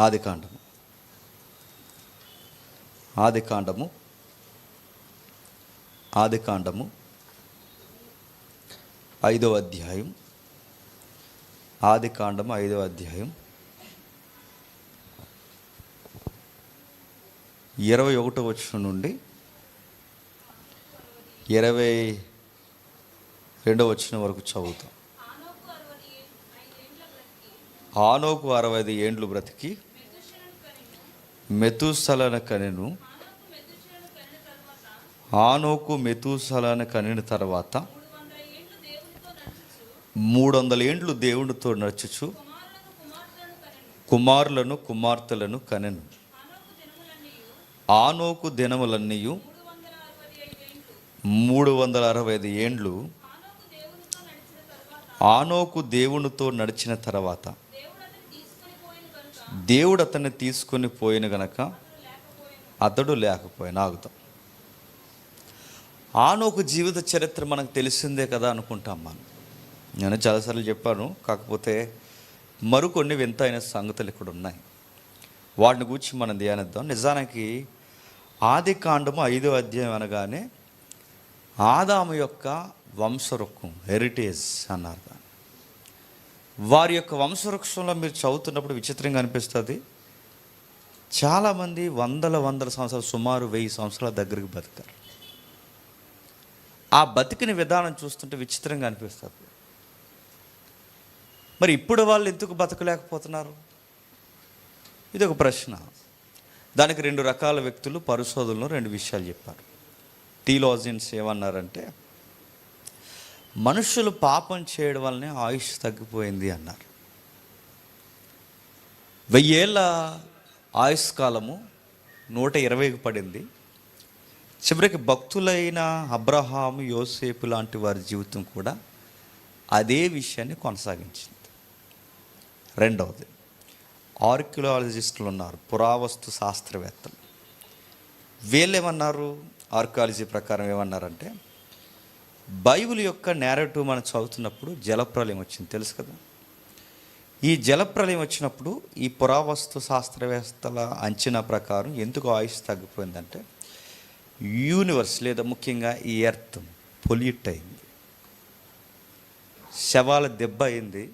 ఆదికాండము ఆదికాండము ఆదికాండము 5వ అధ్యాయం ఆదికాండము 5వ అధ్యాయం 21వ వచనం నుండి 22వ వచనం వరకు చదువుతాం. ఆనోకు 65 ఏండ్లు బ్రతికి మెతూసలను కనెను. ఆనోకు మెతూసలను కనిన తర్వాత 300 ఏండ్లు దేవునితో నడుచుచు కుమారులను కుమార్తెలను కనెను. ఆనోకు దినములన్నీయు 365 ఏండ్లు ఆనోకు దేవునితో నడిచిన తర్వాత దేవుడు అతన్ని తీసుకొని పోయిన గనక అతడు లేకపోయినా. ఆగుతాం. ఆనోకు జీవిత చరిత్ర మనకు తెలిసిందే కదా అనుకుంటాం మనం. నేను చాలాసార్లు చెప్పాను, కాకపోతే మరికొన్ని వింతైన సంగతులు ఇక్కడ ఉన్నాయి. వాటిని గురించి మనం ధ్యానిద్దాం. నిజానికి ఆదికాండము 5వ అధ్యాయం అనగానే ఆదాము యొక్క వంశవృక్షం, హెరిటేజ్ అన్నారు. వారి యొక్క వంశవృక్షంలో మీరు చదువుతున్నప్పుడు విచిత్రంగా అనిపిస్తుంది. చాలామంది వందల సంవత్సరాలు, సుమారు 1000 సంవత్సరాల దగ్గరికి బతికారు. ఆ బతికిన విధానం చూస్తుంటే విచిత్రంగా అనిపిస్తుంది. మరి ఇప్పుడు వాళ్ళు ఎందుకు బతకలేకపోతున్నారు? ఇది ఒక ప్రశ్న. దానికి 2 రకాల వ్యక్తులు, పరిశోధనలు 2 విషయాలు చెప్పారు. థియోలాజియన్స్ ఏమన్నారంటే, మనుషులు పాపం చేయడం వల్లనే ఆయుష్ తగ్గిపోయింది అన్నారు. 1000 ఏళ్ళ ఆయుష్ కాలము 120కి పడింది. చివరికి భక్తులైన అబ్రహాము, యోసేపు లాంటి వారి జీవితం కూడా అదే విషయాన్ని కొనసాగించింది. రెండవది, ఆర్కియాలజిస్టులు ఉన్నారు, పురావస్తు శాస్త్రవేత్తలు. వీళ్ళు ఏమన్నారు? ఆర్కియాలజీ ప్రకారం ఏమన్నారంటే, బైబిల్ యొక్క నేరేటివ్ మనం చదువుతున్నప్పుడు జలప్రలయం వచ్చింది, తెలుసు కదా. ఈ జలప్రలయం వచ్చినప్పుడు ఈ పురావస్తు శాస్త్రవేత్తల అంచనా ప్రకారం ఎందుకు ఆయుష్ తగ్గిపోయిందంటే, యూనివర్స్ లేదా ముఖ్యంగా ఈ ఎర్త్ పొల్యూట్ అయింది, శవాల దెబ్బ అయింది,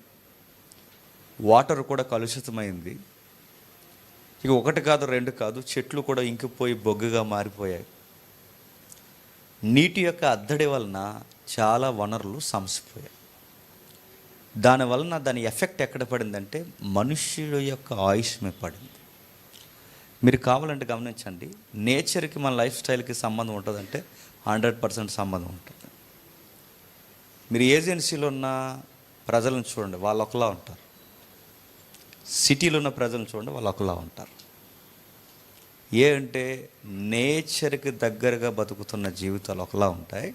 వాటర్ కూడా కలుషితమైంది. ఇక 1 కాదు 2 కాదు, చెట్లు కూడా ఇంకిపోయి బొగ్గుగా మారిపోయాయి. నీటి యొక్క అద్దడి వలన చాలా వనరులు సమసిపోయాయి. దానివలన దాని ఎఫెక్ట్ ఎక్కడ పడిందంటే మనుష్యుల యొక్క ఆయుష్ మీద పడింది. మీరు కావాలంటే గమనించండి, నేచర్కి మన లైఫ్ స్టైల్కి సంబంధం ఉంటుందంటే 100% సంబంధం ఉంటుంది. మీరు ఏజెన్సీలో ఉన్న ప్రజలను చూడండి, వాళ్ళు ఒకలా ఉంటారు. సిటీలో ఉన్న ప్రజలను చూడండి, వాళ్ళు ఒకలా ఉంటారు. అంటే నేచర్కి దగ్గరగా బతుకుతున్న జీవితాలు ఒకలా ఉంటాయి,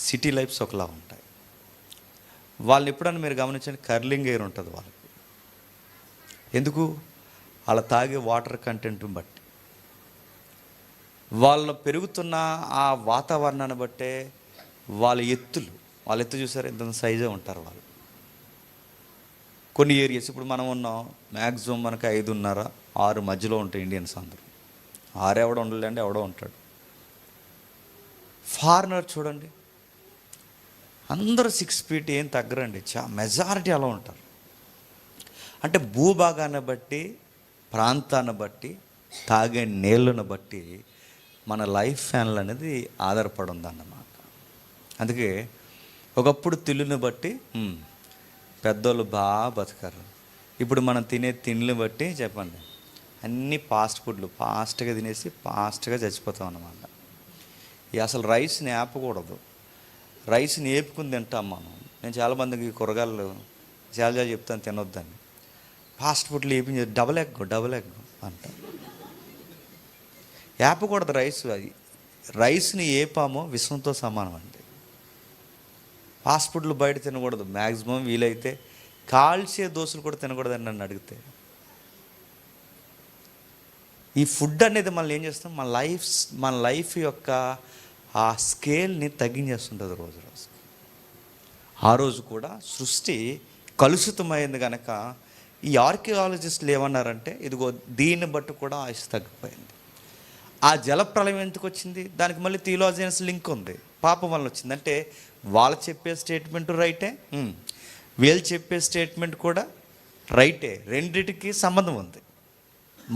సిటీ లైఫ్స్ ఒకలా ఉంటాయి. వాళ్ళని ఎప్పుడన్నా మీరు గమనించండి, కర్లింగ్ ఎయిర్ ఉంటుంది వాళ్ళకి. ఎందుకు? వాళ్ళ తాగే వాటర్ కంటెంట్ని బట్టి, వాళ్ళు పెరుగుతున్న ఆ వాతావరణాన్ని బట్టే వాళ్ళ ఎత్తు చూసారు, ఎంత సైజే ఉంటారు వాళ్ళు. కొన్ని ఏరియాస్, ఇప్పుడు మనం ఉన్నాం, మ్యాక్సిమం మనకి 5.5, 6 మధ్యలో ఉంటాయి ఇండియన్స్ అందరూ. 6 ఎవడో ఉండలేండి, ఎవడో ఉంటాడు. ఫారినర్ చూడండి, అందరూ 6 ఫీట్, ఏం తగ్గరండి, మెజారిటీ అలా ఉంటారు. అంటే భూభాగాన్ని బట్టి, ప్రాంతాన్ని బట్టి, తాగే నీళ్ళను బట్టి మన లైఫ్ ఫ్యాన్లు అనేది ఆధారపడి ఉందన్నమాట. అందుకే ఒకప్పుడు తిల్లుని బట్టి పెద్దోళ్ళు బాగా బతకారు. ఇప్పుడు మనం తినే తిండ్లు బట్టి చెప్పండి, అన్నీ ఫాస్ట్ ఫుడ్లు, ఫాస్ట్గా తినేసి ఫాస్ట్గా చచ్చిపోతాం అన్నమాట. అసలు రైస్ని ఆపకూడదు, రైస్ని ఏపుకుని తింటాం మనం. నేను చాలామందికి కూరగాయలు చాలా చెప్తాను తినొద్దని. ఫాస్ట్ ఫుడ్లు ఏపి డబల్ ఎగ్ అంటాం. ఏపకూడదు రైస్. అది రైస్ని ఏపామో విషంతో సమానం అండి. ఫాస్ట్ ఫుడ్లు బయట తినకూడదు, మ్యాక్సిమం వీలైతే కాల్చే దోశలు కూడా తినకూడదని నన్ను అడిగితే. ఈ ఫుడ్ అనేది మనం ఏం చేస్తాం, మన లైఫ్ యొక్క ఆ స్కేల్ని తగ్గించేస్తుంటుంది రోజు. ఆ రోజు కూడా సృష్టి కలుషితమైంది కనుక ఈ ఆర్కియాలజిస్టులు ఏమన్నారంటే, ఇదిగో దీన్ని బట్టి కూడా ఆయుష్ తగ్గిపోయింది. ఆ జలప్రలయం ఎందుకు వచ్చింది, దానికి మళ్ళీ థియోలాజియన్స్ లింక్ ఉంది. పాపం వల్ల వచ్చింది అంటే, వాళ్ళు చెప్పే స్టేట్మెంట్ రైటే, వీళ్ళు చెప్పే స్టేట్మెంట్ కూడా రైటే, రెండిటికి సంబంధం ఉంది.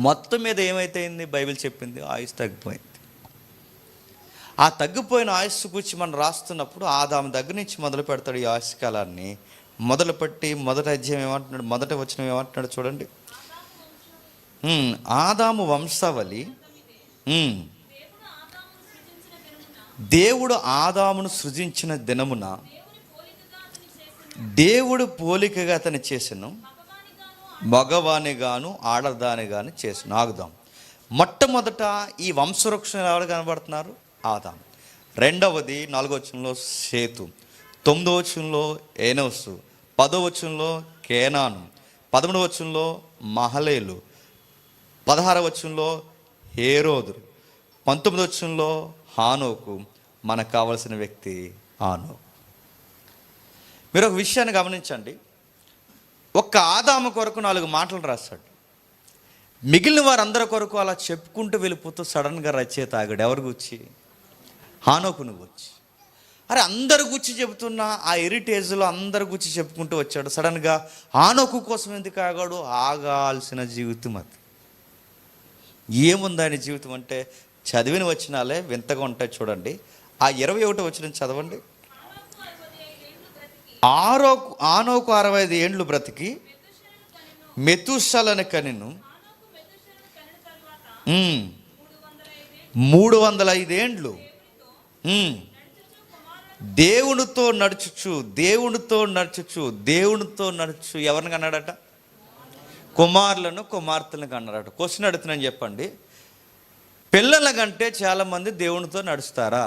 మొత్తం మీద ఏమైతే అయింది, బైబిల్ చెప్పింది ఆయుష్ తగ్గిపోయింది. ఆ తగ్గిపోయిన ఆయుస్సు గురించి మనం రాస్తున్నప్పుడు ఆదాము దగ్గర నుంచి మొదలు పెడతాడు ఈ ఆయుష్ కాలాన్ని. మొదలుపెట్టి మొదటి అధ్యాయం ఏమంటున్నాడు, మొదటి వచనం ఏమంటున్నాడు చూడండి. ఆదాము వంశావళి. దేవుడు ఆదామును సృజించిన దినమున దేవుడు పోలికగా అతను చేసెను, మగవానిగాను ఆడదానిగాను చేసెను. ఆగుదాం. మొట్టమొదట ఈ వంశవృక్షం ఎవరు కనబడుతున్నారు, ఆదాము. రెండవది 4వ వచనంలో సేతు, 9వ వచనంలో ఏనోసు, 10వ వచనంలో కేనాను, 13వ వచనంలో మహలేలు, 16వ వచనంలో హేరోదు, 19వ వచనంలో హానోకు. మనకు కావలసిన వ్యక్తి హానోకు. మీరు ఒక విషయాన్ని గమనించండి. ఒక్క ఆదాము కొరకు 4 మాటలు రాశాడు. మిగిలిన వారందరి కొరకు అలా చెప్పుకుంటూ వెళ్ళిపోతూ సడన్గా రచయిత ఆగాడు. ఎవరు గుచ్చి, హానోకును గుచ్చి. అరే అందరు గుచ్చి చెబుతున్న ఆ హెరిటేజ్లో అందరు గుచ్చి చెప్పుకుంటూ వచ్చాడు. సడన్గా హానోకు కోసం ఎందుకు ఆగాడు, ఆగాల్సిన జీవితం అది. ఏముంది ఆయన జీవితం అంటే, చదివిన వచనాలే వింతగా ఉంటాయి చూడండి. ఆ 21వ వచనం చదవండి. ఆనోకు 65 ఏండ్లు బ్రతికి మెతుషలను కనెను. 305 ఏండ్లు దేవునితో నడుచుచు ఎవరిని కన్నాడట, కుమారులను కుమార్తెలను కన్నాడట. క్వశ్చన్ అడుగుతున్నాను చెప్పండి, పిల్లల కంటే చాలామంది దేవునితో నడుస్తారా?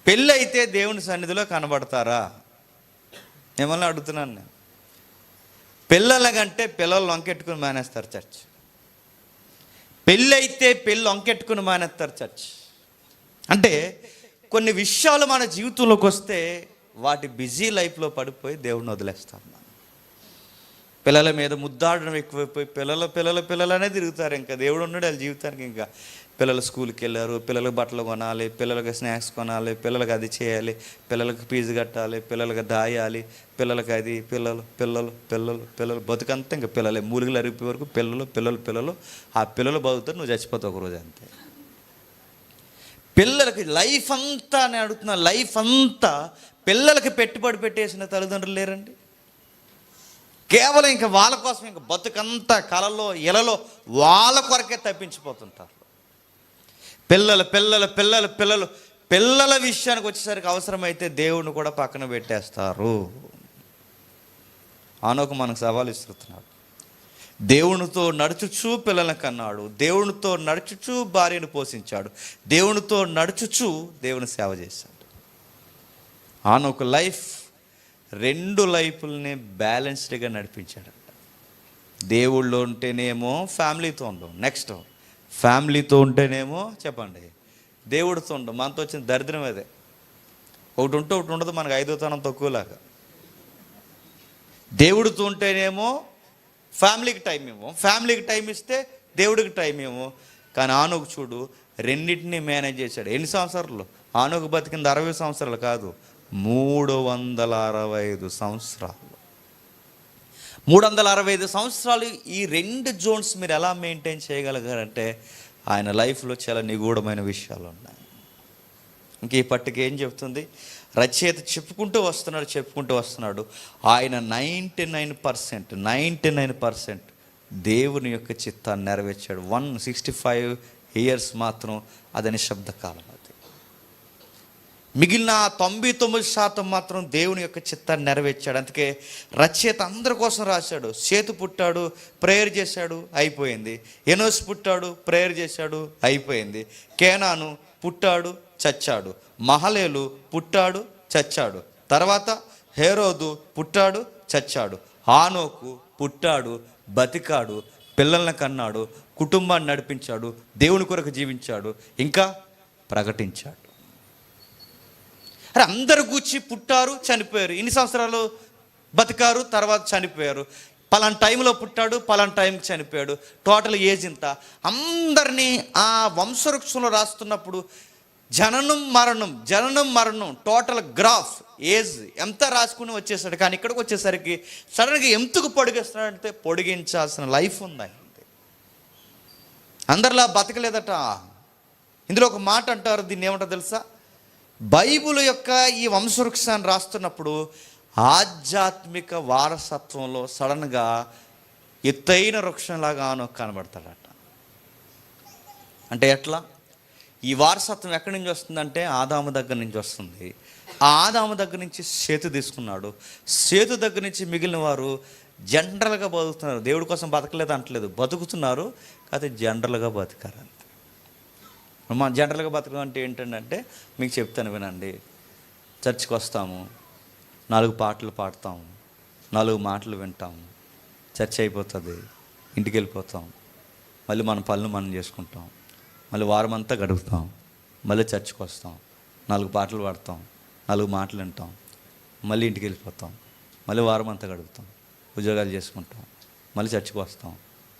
పెళ్ళి అయితే దేవుని సన్నిధిలో కనబడతారా? ఏమన్నా అడుగుతున్నాను నేను. పిల్లల కంటే పిల్లలు వంకెట్టుకుని మానేస్తారు చర్చ్. పెళ్ళి అయితే పెళ్ళి వంకెట్టుకుని మానేస్తారు చర్చ్. అంటే కొన్ని విషయాలు మన జీవితంలోకి వస్తే వాటి బిజీ లైఫ్లో పడిపోయి దేవుడిని వదిలేస్తాం. పిల్లల మీద ముద్దాడడం ఎక్కువైపోయి పిల్లలనే తిరుగుతారు. ఇంకా దేవుడు ఉన్నాడు వాళ్ళ జీవితానికి. ఇంకా పిల్లలు స్కూల్కి వెళ్ళారు, పిల్లలకు బట్టలు కొనాలి, పిల్లలకి స్నాక్స్ కొనాలి, పిల్లలకి అది చేయాలి, పిల్లలకి ఫీజు కట్టాలి, పిల్లలకి దాయాలి, పిల్లలకి అది, పిల్లలు బతుకంతా ఇంకా పిల్లలే. మూలికలు అరిగిపోయే వరకు పిల్లలు. ఆ పిల్లలు బతుకుతారు, నువ్వు చచ్చిపోతావు ఒకరోజు అంతే. పిల్లలకి లైఫ్ అంతా, నేను అడుగుతున్నా, లైఫ్ అంతా పిల్లలకి పెట్టుబడి పెట్టేసిన తల్లిదండ్రులు లేరండి. కేవలం ఇంకా వాళ్ళ కోసం ఇంకా బతుకంతా కలలో ఇలలో వాళ్ళ కొరకే తప్పించిపోతుంటారు. పిల్లల విషయానికి వచ్చేసరికి అవసరమైతే దేవుడిని కూడా పక్కన పెట్టేస్తారు. హానోకు మనకు సవాలు ఇస్తున్నాడు. దేవునితో నడుచుచు పిల్లలను కన్నాడు, దేవునితో నడుచుచు భార్యను పోషించాడు, దేవునితో నడుచుచు దేవుని సేవ చేశాడు. హానోకు లైఫ్ 2 లైఫ్ని బ్యాలెన్స్డ్గా నడిపించాడంట. దేవుళ్ళో ఉంటేనేమో ఫ్యామిలీతో ఉండవు, నెక్స్ట్ ఫ్యామిలీతో ఉంటేనేమో చెప్పండి దేవుడితో ఉండవు. మనతో వచ్చిన దరిద్రం అదే. ఒకటి ఉంటే ఒకటి ఉండదు, మనకు 5వ తక్కువలాగా. దేవుడితో ఉంటేనేమో ఫ్యామిలీకి టైం ఇవ్వం, ఫ్యామిలీకి టైం ఇస్తే దేవుడికి టైం ఇవ్వం. కానీ హానోకు చూడు, రెండింటినీ మేనేజ్ చేశాడు. ఎన్ని సంవత్సరాలు? హానోకు బతికింది 60 సంవత్సరాలు కాదు, 365 సంవత్సరాలు. 365 సంవత్సరాలు ఈ 2 జోన్స్ మీరు ఎలా మెయింటైన్ చేయగలిగారంటే ఆయన లైఫ్లో చాలా నిగూఢమైన విషయాలు ఉన్నాయి. ఇంక ఈ పట్టిక ఏం చెప్తుంది, రచయిత చెప్పుకుంటూ వస్తున్నాడు. ఆయన 99% దేవుని యొక్క చిత్తాన్ని నెరవేర్చాడు. 165 ఇయర్స్ మాత్రం అది నిశ్శబ్ద కాలం. మిగిలిన 99% మాత్రం దేవుని యొక్క చిత్తాన్ని నెరవేర్చాడు. అందుకే రచయిత అందరి కోసం రాశాడు. సేతు పుట్టాడు, ప్రేయర్ చేశాడు, అయిపోయింది. ఎనోస్ పుట్టాడు, ప్రేయర్ చేశాడు, అయిపోయింది. కేనాను పుట్టాడు, చచ్చాడు. మహలేలు పుట్టాడు, చచ్చాడు. తర్వాత హేరోదు పుట్టాడు, చచ్చాడు. హానోకు పుట్టాడు, బతికాడు, పిల్లల్ని కన్నాడు, కుటుంబాన్ని నడిపించాడు, దేవుని కొరకు జీవించాడు, ఇంకా ప్రకటించాడు. అరే అందరు కూర్చి పుట్టారు, చనిపోయారు. ఇన్ని సంవత్సరాలు బతికారు, తర్వాత చనిపోయారు. పలానా టైంలో పుట్టాడు, పలానా టైంకి చనిపోయాడు, టోటల్ ఏజ్ ఇంత. అందరినీ ఆ వంశవృక్షంలో రాస్తున్నప్పుడు జననం మరణం టోటల్ గ్రాఫ్ ఏజ్ ఎంత రాసుకుని వచ్చేసాడు. కానీ ఇక్కడికి వచ్చేసరికి సడన్గా ఎందుకు పొడిగిస్తున్నాడంటే పొడిగించాల్సిన లైఫ్ ఉంది. అందరిలా బతకలేదట. ఇందులో ఒక మాట అంటారు, దీన్ని ఏమంటారు తెలుసా? బైబిల్ యొక్క ఈ వంశవృక్షాన్ని రాస్తున్నప్పుడు ఆధ్యాత్మిక వారసత్వంలో సడన్గా ఎత్తైన వృక్షంలాగా కనబడతాడట. అంటే ఎట్లా? ఈ వారసత్వం ఎక్కడి నుంచి వస్తుందంటే ఆదాము దగ్గర నుంచి వస్తుంది. ఆ ఆదాము దగ్గర నుంచి సేతు తీసుకున్నాడు. సేతు దగ్గర నుంచి మిగిలిన వారు జనరల్గా బతుకుతున్నారు. దేవుడి కోసం బతకలేదు అంటలేదు, బతుకుతున్నారు. కాకపోతే జనరల్గా బతికారు అంతే. మా జనరల్గా బతకడం అంటే ఏంటంటే మీకు చెప్తాను వినండి. చర్చికి వస్తాము, 4 పాటలు పాడతాము, 4 మాటలు వింటాము, చర్చ్ అయిపోతుంది, ఇంటికి వెళ్ళిపోతాం, మళ్ళీ మన పనులు మనం చేసుకుంటాం, మళ్ళీ వారం అంతా గడుపుతాం, మళ్ళీ చర్చికి వస్తాం, 4 పాటలు పాడతాం, 4 మాటలు వింటాం, మళ్ళీ ఇంటికి వెళ్ళిపోతాం, మళ్ళీ వారం అంతా గడుపుతాం, ఉద్యోగాలు చేసుకుంటాం, మళ్ళీ చర్చికి వస్తాం,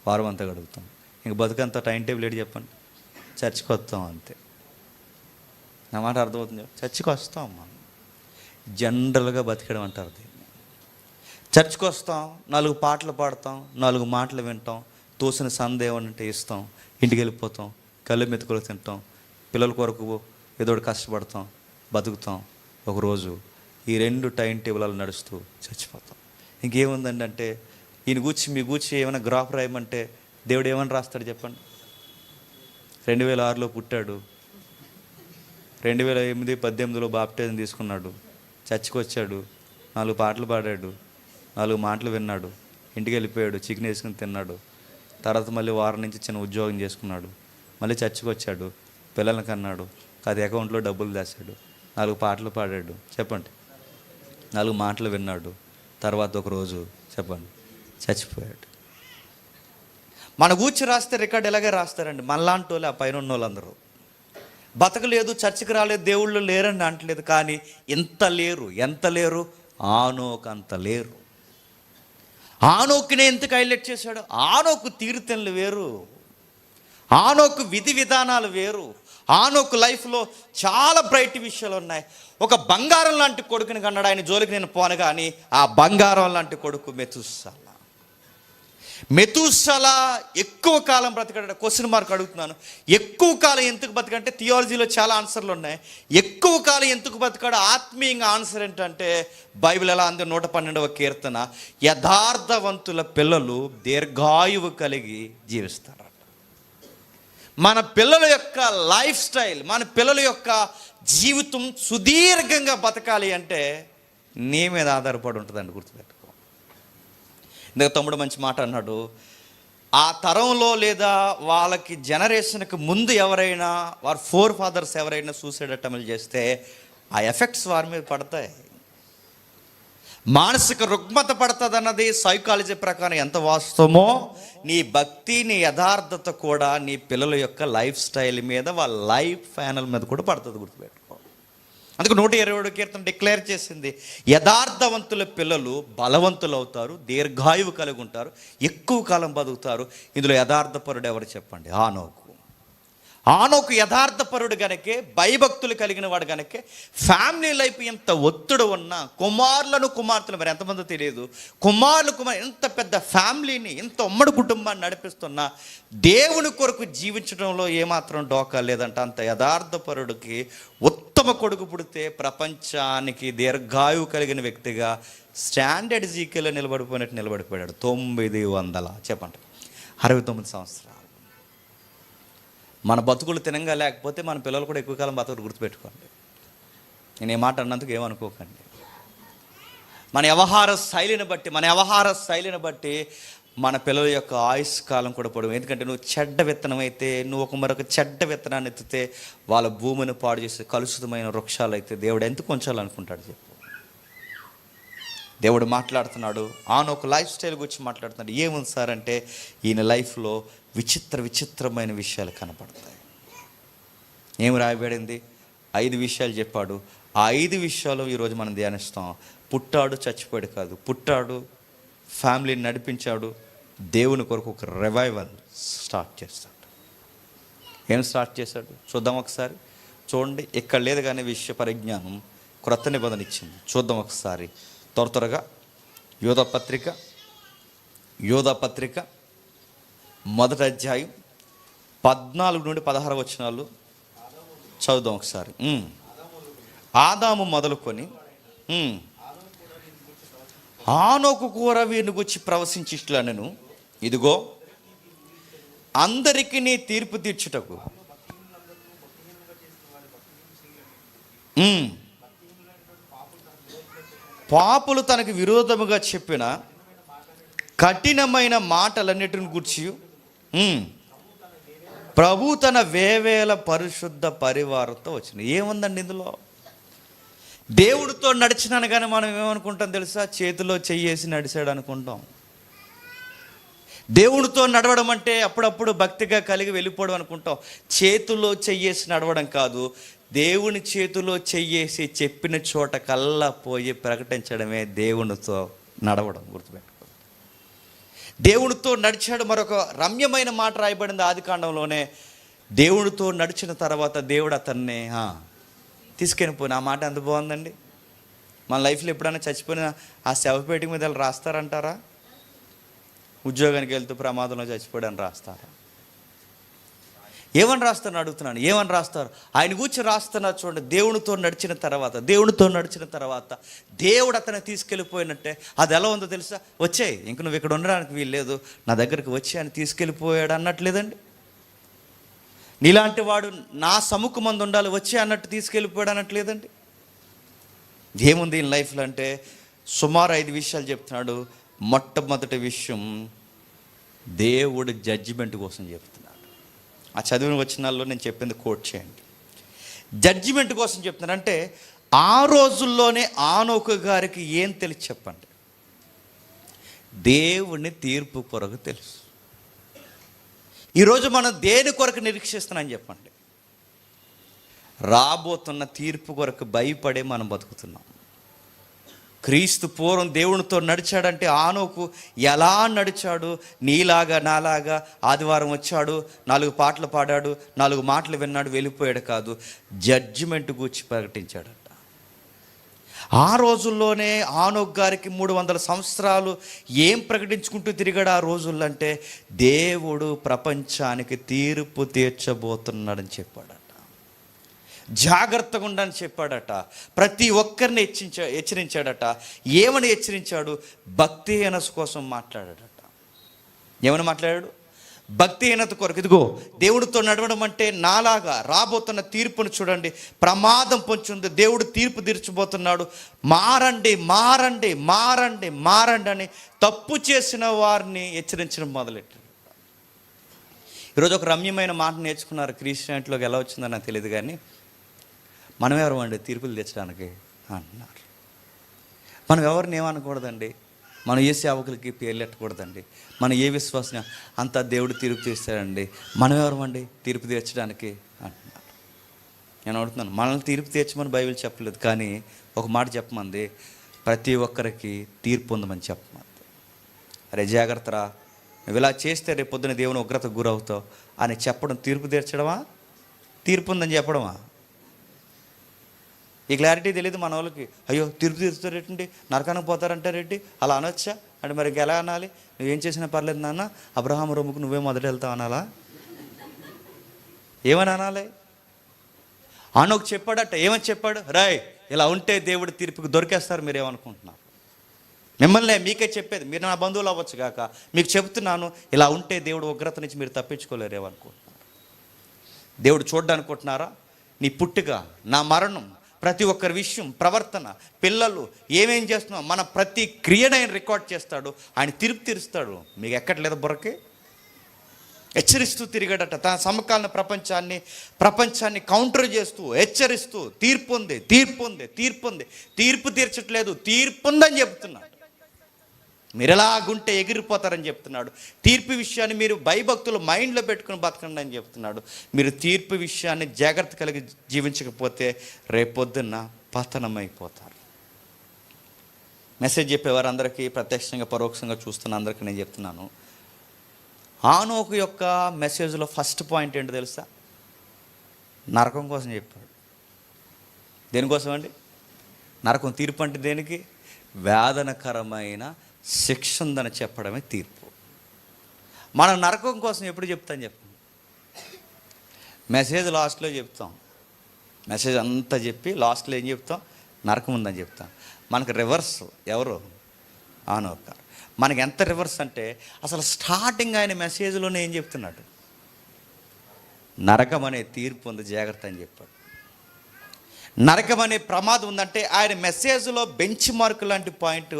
వారం అంతా గడుపుతాం. ఇంక బతుకంతా టైం టేబుల్ ఏంటి చెప్పండి? చర్చికి వస్తాం అంతే. నా మాట అర్థమవుతుంది? చర్చికి వస్తాం మనం. జనరల్గా బతికడం అంటారు దీన్ని. చర్చికి వస్తాం, 4 పాటలు పాడతాం, 4 మాటలు వింటాం, తోసిన సందేహం ఇస్తాం, ఇంటికి వెళ్ళిపోతాం, కళ్ళు మెతుకులు తింటాం, పిల్లల కొరకు ఏదో ఒకటి కష్టపడతాం, బతుకుతాం. ఒకరోజు ఈ 2 టైం టేబుల్ నడుస్తూ చచ్చిపోతాం. ఇంకేముందండి అంటే ఈయన గూర్చి మీ గూర్చి ఏమైనా గ్రాఫ్ రాయమంటే దేవుడు ఏమని రాస్తాడు చెప్పండి? 2006లో పుట్టాడు, 2008 18లో బాప్టిజం తీసుకున్నాడు, చర్చికి వచ్చాడు, 4 పాటలు పాడాడు, 4 మాటలు విన్నాడు, ఇంటికి వెళ్ళిపోయాడు, చికెన్ వేసుకుని తిన్నాడు, తర్వాత మళ్ళీ వారం నుంచి చిన్న ఉద్యోగం చేసుకున్నాడు, మళ్ళీ చర్చికి వచ్చాడు, పిల్లల్ని కన్నాడు, అది అకౌంట్లో డబ్బులు దాచాడు, 4 పాటలు పాడాడు, చెప్పండి, 4 మాటలు విన్నాడు, తర్వాత ఒకరోజు చెప్పండి చచ్చిపోయాడు. మన గూర్చి రాస్తే రికార్డు ఎలాగే రాస్తారండి. మనలాంటి వాళ్ళు, ఆ పైన ఉన్న వాళ్ళందరూ బతకలేదు, చర్చికి రాలేదు, దేవుళ్ళు లేరని అంటలేదు. కానీ ఎంత లేరు? ఆనోకంత లేరు. ఆనోకునే ఎందుకు హైలైట్ చేశాడు? ఆనోకు తీరుతెన్నులు వేరు, ఆనోకు విధి విధానాలు వేరు, ఆనోకు లైఫ్లో చాలా బ్రైట్ విషయాలు ఉన్నాయి. ఒక బంగారం లాంటి కొడుకుని కన్నాడు. ఆయన జోలికి నేను పోను, కానీ ఆ బంగారం లాంటి కొడుకు మెతూసల ఎక్కువ కాలం బ్రతికాడు. క్వశ్చన్ మార్క్ అడుగుతున్నాను, ఎక్కువ కాలం ఎందుకు బతికంటే థియాలజీలో చాలా ఆన్సర్లు ఉన్నాయి. ఎక్కువ కాలం ఎందుకు బతికాడు? ఆత్మీయంగా ఆన్సర్ ఏంటంటే బైబిల్ ఎలా అంది? 112వ కీర్తన, యథార్థవంతుల పిల్లలు దీర్ఘాయువు కలిగి జీవిస్తారట. మన పిల్లల యొక్క లైఫ్ స్టైల్, మన పిల్లల యొక్క జీవితం సుదీర్ఘంగా బతకాలి అంటే నీ మీద ఆధారపడి ఉంటుందండి, గుర్తుపెట్టుకో. ఇందుకు తమ్ముడు మంచి మాట అన్నాడు, ఆ తరంలో లేదా వాళ్ళకి జనరేషన్కి ముందు ఎవరైనా వారి ఫోర్ ఫాదర్స్ ఎవరైనా సూసైడ్ అటెంప్ట్ చేస్తే ఆ ఎఫెక్ట్స్ వారి మీద పడతాయి. మానసిక రుగ్మత పడుతుంది అన్నది సైకాలజీ ప్రకారం ఎంత వాస్తవమో, నీ భక్తి, నీ యథార్థత కూడా నీ పిల్లల యొక్క లైఫ్ స్టైల్ మీద, వాళ్ళ లైఫ్ ప్యానల్ మీద కూడా పడుతుంది, గుర్తుపెట్టుకో. అందుకు 127 కీర్తన డిక్లేర్ చేసింది, యథార్థవంతుల పిల్లలు బలవంతులు అవుతారు, దీర్ఘాయువు కలిగి ఉంటారు, ఎక్కువ కాలం బతుకుతారు. ఇందులో యథార్థపరుడు ఎవరు చెప్పండి? ఆనోకు యథార్థపరుడు గనకే, భయభక్తులు కలిగిన వాడు గనకే ఫ్యామిలీ లైఫ్ ఎంత ఒత్తిడి ఉన్నా, కుమార్తెలు మరి ఎంతమంది తెలియదు, కుమారులు ఎంత పెద్ద ఫ్యామిలీని, ఎంత ఉమ్మడి కుటుంబాన్ని నడిపిస్తున్నా దేవుని కొరకు జీవించడంలో ఏమాత్రం డోకా లేదంట. అంత యథార్థపరుడికి ఉత్తమ కొడుకు పుడితే ప్రపంచానికి దీర్ఘాయువు కలిగిన వ్యక్తిగా స్టాండర్డ్ జీకేలో నిలబడిపోయాడు. 900 చెప్పండి, 69 సంవత్సరాలు. మన బతుకులు తినంగా లేకపోతే మన పిల్లలు కూడా ఎక్కువ కాలం బతుకులు, గుర్తుపెట్టుకోండి. నేను ఏ మాట అన్నందుకు ఏమనుకోకండి. మన వ్యవహార శైలిని బట్టి మన పిల్లల యొక్క ఆయుష్ కాలం కూడా పొడవు. ఎందుకంటే నువ్వు చెడ్డ విత్తనం అయితే, నువ్వు మరొక చెడ్డ విత్తనాన్ని ఎత్తితే వాళ్ళ భూమిని పాడు చేసే కలుషితమైన వృక్షాలు అయితే దేవుడు ఎందుకు ఉంచాలనుకుంటాడు చెప్పు? దేవుడు మాట్లాడుతున్నాడు, ఆనొక లైఫ్ స్టైల్ గురించి మాట్లాడుతున్నాడు. ఏముంది సార్ అంటే, ఈయన లైఫ్లో విచిత్రమైన విషయాలు కనపడతాయి. ఏం రాయబడింది? 5 విషయాలు చెప్పాడు. ఆ 5 విషయాలు ఈరోజు మనం ధ్యానిస్తాం. పుట్టాడు, చచ్చిపోయాడు కాదు, పుట్టాడు, ఫ్యామిలీని నడిపించాడు. దేవుని కొరకు ఒక రివైవల్ స్టార్ట్ చేస్తాడు. ఏం స్టార్ట్ చేశాడు చూద్దాం ఒకసారి. చూడండి, ఇక్కడ లేదు కానీ విషయ పరిజ్ఞానం క్రొత్త నిబంధన ఇచ్చింది. చూద్దాం ఒకసారి త్వరగా. యోధా పత్రిక మొదటి అధ్యాయం 14 నుండి 16 వచనాలు చదువుదాం ఒకసారి. ఆదాము మొదలుకొని హానోకు కూర వీరిని గురించి ప్రవశించిట్లనెను, ఇదిగో అందరికీ నీ తీర్పు తీర్చుటకు పాపులు తనకు విరోధముగా చెప్పిన కఠినమైన మాటలన్నిటిని గూర్చి ప్రభు తన వేవేల పరిశుద్ధ పరివారంతో వచ్చింది. ఏముందండి ఇందులో? దేవుడితో నడిచినాను కానీ మనం ఏమనుకుంటాం తెలుసా? చేతిలో చెయ్యేసి నడిచాడు అనుకుంటాం. దేవుడితో నడవడం అంటే అప్పుడప్పుడు భక్తిగా కలిగి వెళ్ళిపోవడం అనుకుంటాం. చేతిలో చెయ్యేసి నడవడం కాదు, దేవుని చేతిలో చెయ్యేసి చెప్పిన చోట కల్లా పోయి ప్రకటించడమే దేవునితో నడవడం. గుర్తుపెట్టుకో, దేవుడితో నడిచాడు. మరొక రమ్యమైన మాట రాయబడింది ఆదికాండంలోనే. దేవుడితో నడిచిన తర్వాత దేవుడు అతన్ని తీసుకొని పోయిన. ఆ మాట ఎంత బాగుందండి. మన లైఫ్లో ఎప్పుడైనా చచ్చిపోయిన ఆ శవపేటిక మీద రాస్తారంటారా? ఉద్యోగానికి వెళ్తూ ప్రమాదంలో చచ్చిపోయాడని రాస్తారా? ఏమని రాస్తారని అడుగుతున్నాను. ఏమని రాస్తారు? ఆయన కూర్చొని రాస్తున్నారు చూడండి. దేవుడితో నడిచిన తర్వాత దేవుడు అతన్ని తీసుకెళ్ళిపోయినట్టే. అది ఎలా ఉందో తెలుసా? వచ్చాయి, ఇంక నువ్వు ఇక్కడ ఉండడానికి వీల్లేదు, నా దగ్గరికి వచ్చి ఆయన తీసుకెళ్ళిపోయాడు అన్నట్లేదండి. నీలాంటి వాడు నా సముఖమందు ఉండాలి, వచ్చి అన్నట్టు తీసుకెళ్ళిపోయాడు అన్నట్లేదండి. ఏముంది ఈ లైఫ్లో అంటే సుమారు 5 విషయాలు చెప్తున్నాడు. మొట్టమొదటి విషయం, దేవుడు జడ్జిమెంట్ కోసం చెప్తున్నాడు. ఆ చదివిన వచనాల్లో నేను చెప్పింది కోట్ చేయండి. జడ్జిమెంట్ కోసం చెప్తున్నాడు అంటే ఆ రోజుల్లోనే హానోకు గారికి ఏం తెలుసు చెప్పండి? దేవుని తీర్పు కొరకు తెలుసు. ఈరోజు మనం దేని కొరకు నిరీక్షిస్తున్నాం చెప్పండి? రాబోతున్న తీర్పు కొరకు భయపడే మనం బతుకుతున్నాం. క్రీస్తు పూర్వం దేవునితో నడిచాడంటే హానోకు ఎలా నడిచాడు? నీలాగా నాలాగా ఆదివారం వచ్చాడు, 4 పాటలు పాడాడు, 4 మాటలు విన్నాడు, వెళ్ళిపోయాడు కాదు, జడ్జిమెంట్ గూర్చి ప్రకటించాడట. ఆ రోజుల్లోనే హానోకు గారికి 300 సంవత్సరాలు ఏం ప్రకటించుకుంటూ తిరిగాడు ఆ రోజుల్లో అంటే దేవుడు ప్రపంచానికి తీర్పు తీర్చబోతున్నాడని చెప్పాడట. జాగ్రత్తగా ఉండని చెప్పాడట. ప్రతి ఒక్కరిని హెచ్చరించాడట. ఏమని హెచ్చరించాడు? భక్తిహీనత కోసం మాట్లాడాడట. ఏమని మాట్లాడాడు? భక్తిహీనత కొరకు. ఇదిగో దేవుడితో నడవడం అంటే నాలాగా రాబోతున్న తీర్పును చూడండి, ప్రమాదం పొంచుంది, దేవుడు తీర్పు తీర్చబోతున్నాడు, మారండి మారండి మారండి మారండి అని తప్పు చేసిన వారిని హెచ్చరించడం మొదలెట్టాడు. ఈరోజు ఒక రమ్యమైన మాట నేర్చుకున్నారు. క్రిస్టియానిటీలోకి ఎలా వచ్చిందో నాకు తెలియదు కానీ, మనం ఎవరు అండి తీర్పులు తెచ్చడానికి అంటున్నారు. మనం ఎవరిని ఏమనకూడదండి, మనం ఏ సేవకులకి పేర్లు ఎట్టకూడదండి, మనం ఏ విశ్వాసం అంతా దేవుడు తీర్పు తీస్తాడండి. మనం ఎవరు అండి తీర్పు తీర్చడానికి అంటున్నారు. నేను అడుగుతున్నాను, మనల్ని తీర్పు తీర్చమని బైబిల్ చెప్పలేదు, కానీ ఒక మాట చెప్పమంది, ప్రతి ఒక్కరికి తీర్పు ఉందమని చెప్పమంది. అరే జాగ్రత్తరా, నువ్వు ఇలా చేస్తే రేపు పొద్దున దేవుని ఉగ్రతకు గురవుతావు అని చెప్పడం తీర్పు తీర్చడమా? తీర్పు ఉందని చెప్పడమా? ఈ క్లారిటీ తెలియదు మన వాళ్ళకి. అయ్యో తీర్పు తీరుస్తారేంటి, నరకానికి పోతారంటారేంటి, అలా అనొచ్చా అంటే మరి ఎలా అనాలి? నువ్వేం చేసినా పర్లేదు నాన్న, అబ్రహాం రొమ్ముకు నువ్వే మొదట వెళ్తావు అనాలా? ఏమని అనాలి? హానోకు చెప్పాడట. ఏమని చెప్పాడు? రాయ్, ఇలా ఉంటే దేవుడి తీర్పుకి దొరికేస్తారు. మీరేమనుకుంటున్నారు? మిమ్మల్ని మీకే చెప్పేది, మీరు నా బంధువులు అవ్వచ్చు కాక మీకు చెబుతున్నాను, ఇలా ఉంటే దేవుడు ఉగ్రత నుంచి మీరు తప్పించుకోలేరు. ఏమనుకుంటున్నారు? దేవుడు చూడ్డానుకుంటున్నారా? నీ పుట్టుక, నా మరణం, ప్రతి ఒక్కరి విషయం, ప్రవర్తన, పిల్లలు ఏమేం చేస్తున్నాం, మన ప్రతి క్రియను ఆయన రికార్డ్ చేస్తాడు. ఆయన తీర్పు తీరుస్తాడు. మీకు ఎక్కట్లేదు బుర్రకి? హెచ్చరిస్తూ తిరిగాడట. తన సమకాలీన ప్రపంచాన్ని కౌంటర్ చేస్తూ హెచ్చరిస్తూ తీర్పు ఉంది, తీర్పు ఉంది, తీర్పు ఉంది, తీర్పు తీర్చట్లేదు, తీర్పు ఉందని చెప్తున్నాడు. మీరు ఎలాగుంటే ఎగిరిపోతారని చెప్తున్నాడు. తీర్పు విషయాన్ని మీరు భయభక్తులు మైండ్లో పెట్టుకుని బతకండి అని చెప్తున్నాడు. మీరు తీర్పు విషయాన్ని జాగ్రత్త కలిగి జీవించకపోతే రేపొద్దున్న పతనమైపోతారు. మెసేజ్ చెప్పేవారు అందరికీ, ప్రత్యక్షంగా పరోక్షంగా చూస్తున్న అందరికీ నేను చెప్తున్నాను, హానోకు యొక్క మెసేజ్లో ఫస్ట్ పాయింట్ ఏంటో తెలుసా? నరకం కోసం చెప్పాడు. దేనికోసం అండి? నరకం. తీర్పు అంటే దేనికి? వేదనకరమైన శిక్ష ఉందని చెప్పడమే తీర్పు. మనం నరకం కోసం ఎప్పుడు చెప్తాం చెప్పండి? మెసేజ్ లాస్ట్లో చెప్తాం. మెసేజ్ అంతా చెప్పి లాస్ట్లో ఏం చెప్తాం? నరకం ఉందని చెప్తాం. మనకు రివర్స్ ఎవరు? హానోకు. మనకి ఎంత రివర్స్ అంటే, అసలు స్టార్టింగ్ ఆయన మెసేజ్లోనే ఏం చెప్తున్నాడు? నరకం అనే తీర్పు ఉంది, జాగ్రత్త అని చెప్పాడు. నరకం అనే ప్రమాదం ఉందంటే ఆయన మెసేజ్లో బెంచ్ మార్క్ లాంటి పాయింట్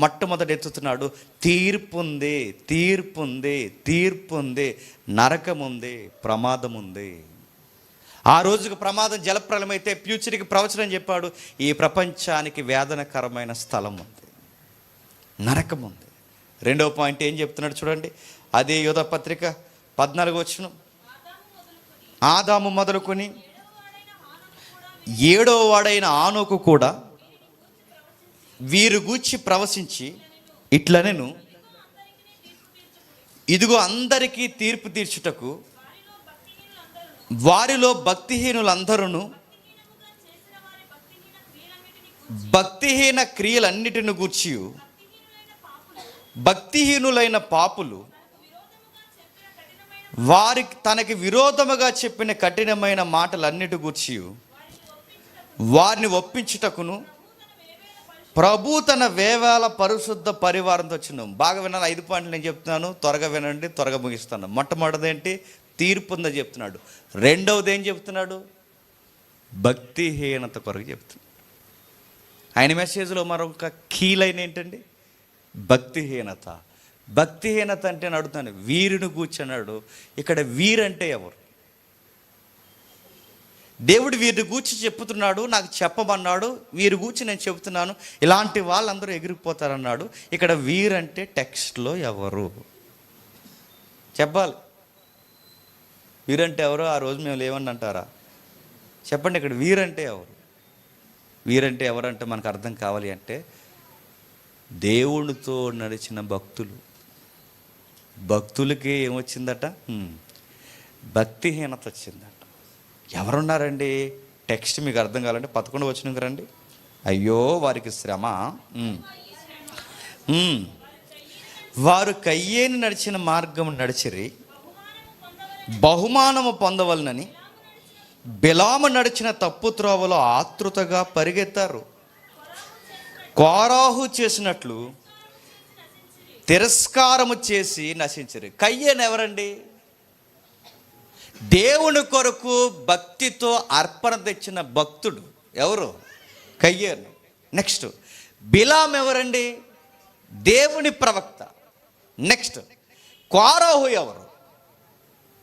మొట్టమొదటి ఎత్తుతున్నాడు. తీర్పు ఉంది, తీర్పు ఉంది, తీర్పు ఉంది, నరకం ఉంది, ప్రమాదం ఉంది. ఆ రోజుకు ప్రమాదం జలప్రలయం అయితే ఫ్యూచర్కి ప్రవచనం చెప్పాడు, ఈ ప్రపంచానికి వేదనకరమైన స్థలం ఉంది, నరకం ఉంది. రెండవ పాయింట్ ఏం చెప్తున్నాడు చూడండి, అదే యోధ పత్రిక 14 ఆదాము మొదలుకొని 7వ వాడైన హానోకు కూడా వీరు గూర్చి ప్రవశించి ఇట్లనెను, ఇదిగో అందరికీ తీర్పు తీర్చుటకు వారిలో భక్తిహీనులందరూ భక్తిహీన క్రియలన్నిటిని గూర్చి భక్తిహీనులైన పాపులు వారికి తనకి విరోధముగా చెప్పిన కఠినమైన మాటలన్నిటి గూర్చి వారిని ఒప్పించుటకును ప్రభు తన వేవేల పరిశుద్ధ పరివారంతో వచ్చినాం. బాగా వినాలి, 5 పాయింట్లు నేను చెప్తున్నాను, త్వరగా వినండి, త్వరగా ముగిస్తాను. మొట్టమొదటిది ఏంటి? తీర్పు ఉందని చెప్తున్నాడు. రెండవది ఏం చెప్తున్నాడు? భక్తిహీనత కొరకు చెప్తున్నాడు. ఆయన మెసేజ్లో మరొక కీలైన ఏంటండి? భక్తిహీనత. భక్తిహీనత అంటే నేను అడుగుతాను, వీరుని కూర్చున్నాడు. ఇక్కడ వీరంటే ఎవరు? దేవుడు వీరిని గూర్చి చెప్తున్నాడు, నాకు చెప్పమన్నాడు, వీరి గూర్చి నేను చెబుతున్నాను, ఇలాంటి వాళ్ళందరూ ఎగిరిపోతారన్నాడు. ఇక్కడ వీరంటే టెక్స్ట్లో ఎవరు చెప్పాలి? వీరంటే ఎవరు? ఆ రోజు మేము లేవని అంటారా? చెప్పండి, ఇక్కడ వీరంటే ఎవరు? వీరంటే ఎవరంటే మనకు అర్థం కావాలి అంటే, దేవునితో నడిచిన భక్తులు. భక్తులకి ఏమొచ్చిందట? భక్తిహీనత వచ్చిందట. ఎవరున్నారండి? టెక్స్ట్ మీకు అర్థం కావాలంటే 11వ వచనంకి రండి. అయ్యో వారికి శ్రమ, వారు కయ్యేని నడిచిన మార్గం నడిచిరి, బహుమానము పొందవలనని బిలాము నడిచిన తప్పు త్రోవలో ఆతృతగా పరిగెత్తారు. కోరాహు చేసినట్లు తిరస్కారము చేసి నశించరు. కయ్యేను ఎవరండి? దేవుని కొరకు భక్తితో అర్పణ తెచ్చిన భక్తుడు ఎవరు? కయ్యేను. నెక్స్ట్ బిలాం ఎవరండి? దేవుని ప్రవక్త. నెక్స్ట్ కోరాహు ఎవరు?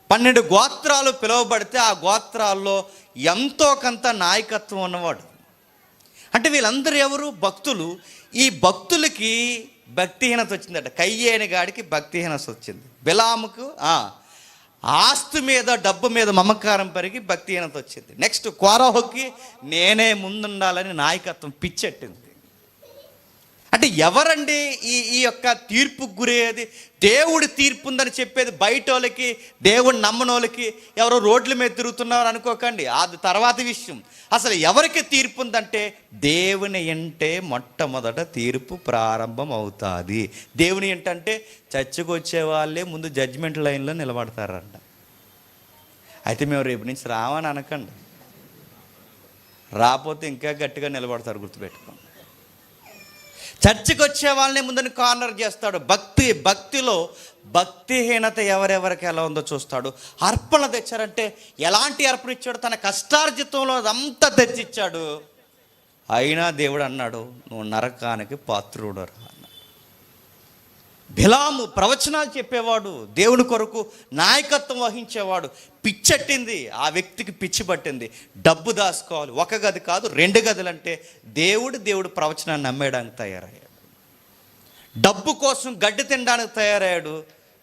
12 గోత్రాలు పిలువబడితే ఆ గోత్రాల్లో ఎంతో కొంత నాయకత్వం ఉన్నవాడు. అంటే వీళ్ళందరూ ఎవరు? భక్తులు. ఈ భక్తులకి భక్తిహీనత వచ్చిందట. కయ్యేని గాడికి భక్తిహీనత వచ్చింది. బిలాముకు ఆస్తి మీద డబ్బు మీద మమకారం పెరిగి భక్తిహీనత వచ్చింది. నెక్స్ట్ కోరాహుకి నేనే ముందుండాలని నాయకత్వం పిచ్చెట్టింది. అంటే ఎవరండి ఈ యొక్క తీర్పుకు గురయ్యేది? దేవుడి తీర్పు ఉందని చెప్పేది బయట వాళ్ళకి, దేవుడు నమ్మనోళ్ళకి. ఎవరో రోడ్ల మీద తిరుగుతున్నారు అనుకోకండి, అది తర్వాత విషయం. అసలు ఎవరికి తీర్పు ఉందంటే దేవుని ఎంటే మొట్టమొదట తీర్పు ప్రారంభం అవుతుంది. దేవుని ఏంటంటే చర్చకు వచ్చే వాళ్ళే ముందు జడ్జిమెంట్ లైన్లో నిలబడతారంట. అయితే మేము రేపు నుంచి రావని అనకండి, రాకపోతే ఇంకా గట్టిగా నిలబడతారు, గుర్తుపెట్టుకోండి. చర్చికి వచ్చే వాళ్ళని ముందని కార్నర్ చేస్తాడు. భక్తిలో భక్తిహీనత ఎవరెవరికి ఎలా ఉందో చూస్తాడు. అర్పణ తెచ్చారంటే ఎలాంటి అర్పణ ఇచ్చాడు? తన కష్టార్జితంలో అదంతా తెచ్చిచ్చాడు. అయినా దేవుడు అన్నాడు, నువ్వు నరకానికి పాత్రుడు రా అన్నాడు. బిలాము ప్రవచనాలు చెప్పేవాడు, దేవుని కొరకు నాయకత్వం వహించేవాడు. పిచ్చెట్టింది ఆ వ్యక్తికి, పిచ్చి పట్టింది. డబ్బు దాచుకోవాలి, 1 గది కాదు 2 గదులు అంటే దేవుడు ప్రవచనాన్ని నమ్మేయడానికి తయారయ్యాడు. డబ్బు కోసం గడ్డి తినడానికి తయారయ్యాడు.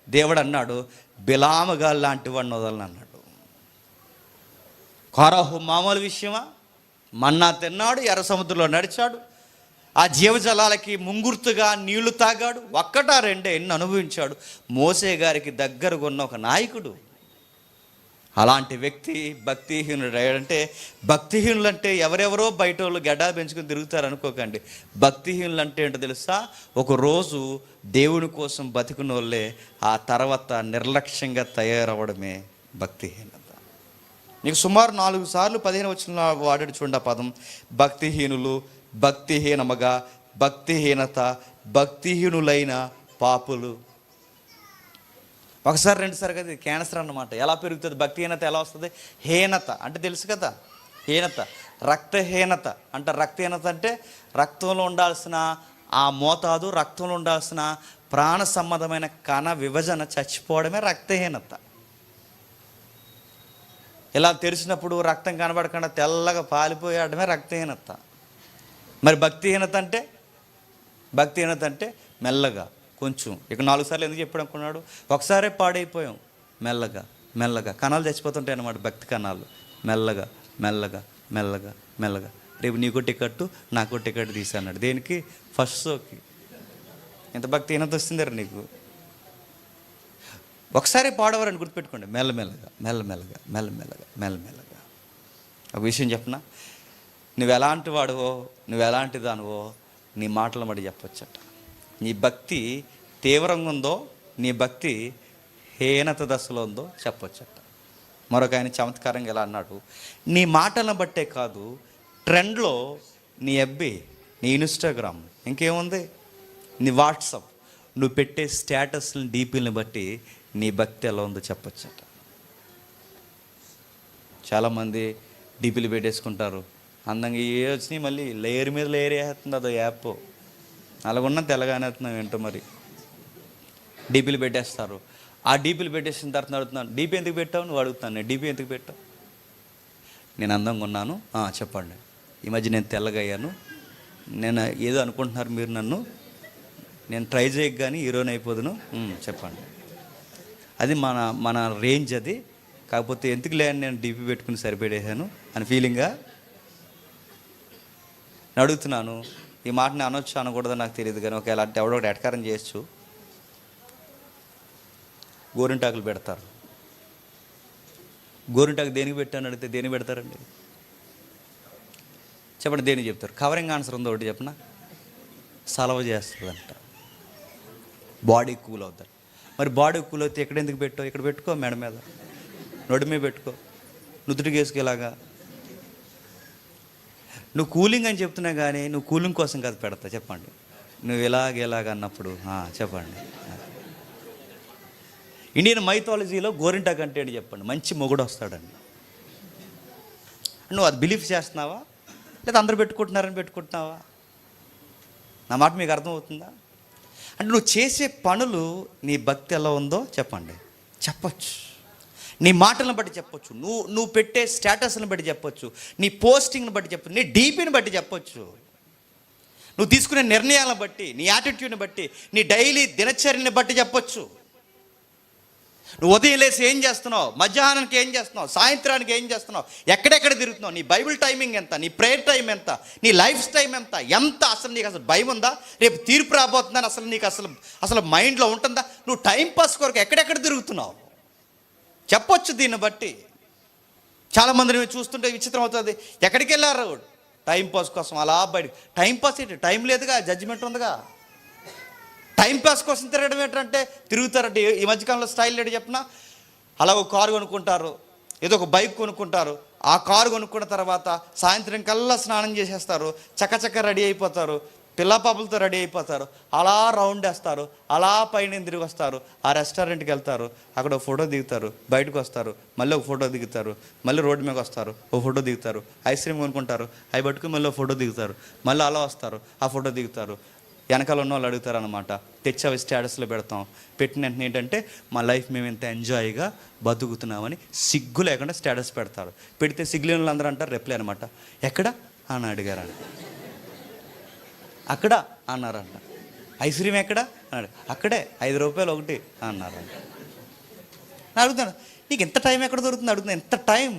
దేవుడు అన్నాడు, బిలాముగా లాంటి వాడిని వదలని అన్నాడు. కోరాహు మామూలు విషయమా? మన్నా తిన్నాడు, ఎర్ర సముద్రంలో నడిచాడు, ఆ జీవజలాలకి ముంగుర్తుగా నీళ్లు తాగాడు. ఒక్కటా రెండే ఎన్ని అనుభవించాడు. మోసే గారికి దగ్గరగా ఉన్న ఒక నాయకుడు. అలాంటి వ్యక్తి భక్తిహీనుడు అయ్యాడంటే, భక్తిహీనులు అంటే ఎవరెవరో బయట వాళ్ళు గడ్డా పెంచుకుని తిరుగుతారు అనుకోకండి. భక్తిహీనులు అంటే ఏంటో తెలుసా? ఒకరోజు దేవుని కోసం బతికిన వాళ్ళే ఆ తర్వాత నిర్లక్ష్యంగా తయారవడమే భక్తిహీనత. నీకు సుమారు 4 సార్లు 15 వచనంలో వాడాడు చూడండి ఆ పదం. భక్తిహీనులు, భక్తిహీనముగా, భక్తిహీనత, భక్తిహీనులైన పాపులు. ఒకసారి 2 సార్లు కదా, క్యాన్సర్ అన్నమాట. ఎలా పెరుగుతుంది భక్తిహీనత? ఎలా వస్తుంది? హీనత అంటే తెలుసు కదా, హీనత. రక్తహీనత అంటే, రక్తహీనత అంటే రక్తంలో ఉండాల్సిన ఆ మోతాదు, రక్తంలో ఉండాల్సిన ప్రాణ సంబంధమైన కణ విభజన చచ్చిపోవడమే రక్తహీనత. ఇలా తెరిచినప్పుడు రక్తం కనబడకుండా తెల్లగా పాలిపోయాడమే రక్తహీనత. మరి భక్తిహీనత అంటే, భక్తిహీనత అంటే మెల్లగా కొంచెం. ఇక 4 సార్లు ఎందుకు చెప్పాడు అనుకున్నాడు? ఒకసారే పాడైపోయాం. మెల్లగా మెల్లగా కణాలు చచ్చిపోతుంటాయి అన్నమాట, భక్తి కణాలు. మెల్లగా మెల్లగా మెల్లగా మెల్లగా. రేపు నీకు టికెట్టు, నాకు టికెట్ తీసాడు. దేనికి? ఫస్ట్ షోకి. ఎంత భక్తిహీనత వస్తుందరు నీకు? ఒకసారి పాడవారని గుర్తుపెట్టుకోండి. మెల్లమెల్లగా మెల్లమెల్లగా మెల్లమెల్లగా మెల్లమెల్లగా. ఒక విషయం చెప్పనా? నువ్వు ఎలాంటి వాడువో, నువ్వు ఎలాంటి దానివో నీ మాటల మడి చెప్పొచ్చట. నీ భక్తి తీవ్రంగా ఉందో, నీ భక్తి హీనత దశలో ఉందో చెప్పొచ్చట. మరొక ఆయన చమత్కారంగా ఎలా అన్నాడు? నీ మాటలను బట్టే కాదు, ట్రెండ్లో నీ ఎఫ్బీ, నీ ఇన్స్టాగ్రామ్, ఇంకేముంది, నీ వాట్సాప్, నువ్వు పెట్టే స్టేటస్ని, డీపీలని బట్టి నీ భక్తి ఎలా ఉందో చెప్పొచ్చట. చాలామంది డీపీలు పెట్టేసుకుంటారు, అందంగా ఏ వచ్చినాయి, మళ్ళీ లేయర్ మీద లేయర్ వేస్తుంది అదో యాప్. అలాగున్నా తెల్లగానే అవుతున్నాం ఏంటో మరి. డీపీలు పెట్టేస్తారు. ఆ డీపీలు పెట్టేసిన తర్వాత అడుగుతున్నాను, డీపీ ఎందుకు పెట్టావు? నువ్వు అడుగుతాను, నేను డీపీ ఎందుకు పెట్టావు? నేను అందంగా ఉన్నాను. చెప్పండి. ఈ మధ్య నేను తెల్లగా అయ్యాను. నేను ఏదో అనుకుంటున్నారు మీరు నన్ను, నేను ట్రై చేయక కానీ హీరోని అయిపోదును. చెప్పండి. అది మన రేంజ్ అది. కాకపోతే ఎందుకు లేని నేను డీపీ పెట్టుకుని సరిపెట్టేశాను అని ఫీలింగా నేను అడుగుతున్నాను. ఈ మాటని అనొచ్చు అనకూడదో నాకు తెలియదు, కానీ ఒకవేళ అంటే ఎవడో ఒకటి ఎటకారం చేయొచ్చు. గోరింటాకులు పెడతారు. గోరింటాకు దేనికి పెట్టాను అడిగితే దేనికి పెడతారండి? చెప్పండి, దేనికి చెప్తారు? కవరింగ్ ఆన్సర్ ఉందో ఒకటి చెప్పనా? సలవ చేస్తుందంట, బాడీ కూల్ అవుతారు. మరి బాడీ కూల్ అయితే ఎక్కడ ఎందుకు పెట్టావు? ఇక్కడ పెట్టుకో, మెడ మీద, నొడి మీద పెట్టుకో, నుదుటికి వేసుకేలాగా. నువ్వు కూలింగ్ అని చెప్తున్నా కానీ నువ్వు కూలింగ్ కోసం కాదు పెడతా. చెప్పండి, నువ్వు ఇలాగ అన్నప్పుడు చెప్పండి. ఇండియన్ మైథాలజీలో గోరింటాకు అంటే ఏంటి చెప్పండి? మంచి మొగుడు వస్తాడండి. నువ్వు అది బిలీఫ్ చేస్తున్నావా, లేదా అందరూ పెట్టుకుంటున్నారని పెట్టుకుంటున్నావా? నా మాట మీకు అర్థమవుతుందా? అంటే నువ్వు చేసే పనులు, నీ భక్తి ఎలా ఉందో చెప్పండి, చెప్పచ్చు. నీ మాటలను బట్టి చెప్పొచ్చు, నువ్వు పెట్టే స్టేటస్ని బట్టి చెప్పొచ్చు, నీ పోస్టింగ్ని బట్టి చెప్పొచ్చు, నీ డీపీని బట్టి చెప్పొచ్చు, నువ్వు తీసుకునే నిర్ణయాలను బట్టి, నీ యాటిట్యూడ్ని బట్టి, నీ డైలీ దినచర్యని బట్టి చెప్పొచ్చు. నువ్వు ఉదయం లేసి ఏం చేస్తున్నావు, మధ్యాహ్నానికి ఏం చేస్తున్నావు, సాయంత్రానికి ఏం చేస్తున్నావు, ఎక్కడెక్కడ తిరుగుతున్నావు, నీ బైబిల్ టైమింగ్ ఎంత, నీ ప్రేయర్ టైం ఎంత, నీ లైఫ్ టైం ఎంత అసలు నీకు అసలు భయం ఉందా? రేపు తీర్పు రాబోతుందని అసలు నీకు అసలు మైండ్లో ఉంటుందా? నువ్వు టైంపాస్ కొరకు ఎక్కడెక్కడ తిరుగుతున్నావు చెప్పొచ్చు. దీన్ని బట్టి చాలామందిని చూస్తుంటే విచిత్రం అవుతుంది. ఎక్కడికి వెళ్ళారు? టైంపాస్ కోసం అలా బయట. టైంపాస్ ఏంటి? టైం లేదుగా, జడ్జిమెంట్ ఉందిగా. టైంపాస్ కోసం తిరగడం ఏంటంటే తిరుగుతారంటే. ఈ మధ్యకాలంలో స్టైల్ ఏంటి చెప్పినా, అలా ఒక కారు కొనుక్కుంటారు, ఏదో ఒక బైక్ కొనుక్కుంటారు. ఆ కారు కొనుక్కున్న తర్వాత సాయంత్రం కల్లా స్నానం చేసేస్తారు, చక్కచక్క రెడీ అయిపోతారు, పిల్లపాపలతో రెడీ అయిపోతారు, అలా రౌండ్ వేస్తారు, అలా పైన తిరిగి వస్తారు, ఆ రెస్టారెంట్కి వెళ్తారు, అక్కడ ఒక ఫోటో దిగుతారు, బయటకు వస్తారు, మళ్ళీ ఒక ఫోటో దిగుతారు, మళ్ళీ రోడ్డు మీద వస్తారు, ఒక ఫోటో దిగుతారు, ఐస్ క్రీమ్ కొనుక్కుంటారు, అవి పట్టుకుని మళ్ళీ ఫోటో దిగుతారు, మళ్ళీ అలా వస్తారు, ఆ ఫోటో దిగుతారు. వెనకాల ఉన్న వాళ్ళు అడుగుతారు అనమాట, తెచ్చి అవి స్టేటస్లో పెడతాం. పెట్టిన వెంటనే ఏంటంటే మా లైఫ్ మేము ఎంత ఎంజాయ్గా బతుకుతున్నామని సిగ్గు లేకుండా స్టేటస్ పెడతారు. పెడితే సిగ్గులేని వాళ్ళు అందరూ అంటారు రిప్లై అనమాట, ఎక్కడ అని అడిగారు. అక్కడ అన్నారంట. ఐస్ క్రీమ్ ఎక్కడ అన్నాడు, అక్కడే 5 రూపాయలు ఒకటి అన్నారంట. నేను అడుగుతాను, నీకు ఎంత టైం ఎక్కడ దొరుకుతుంది అడుగుతున్నా, ఎంత టైం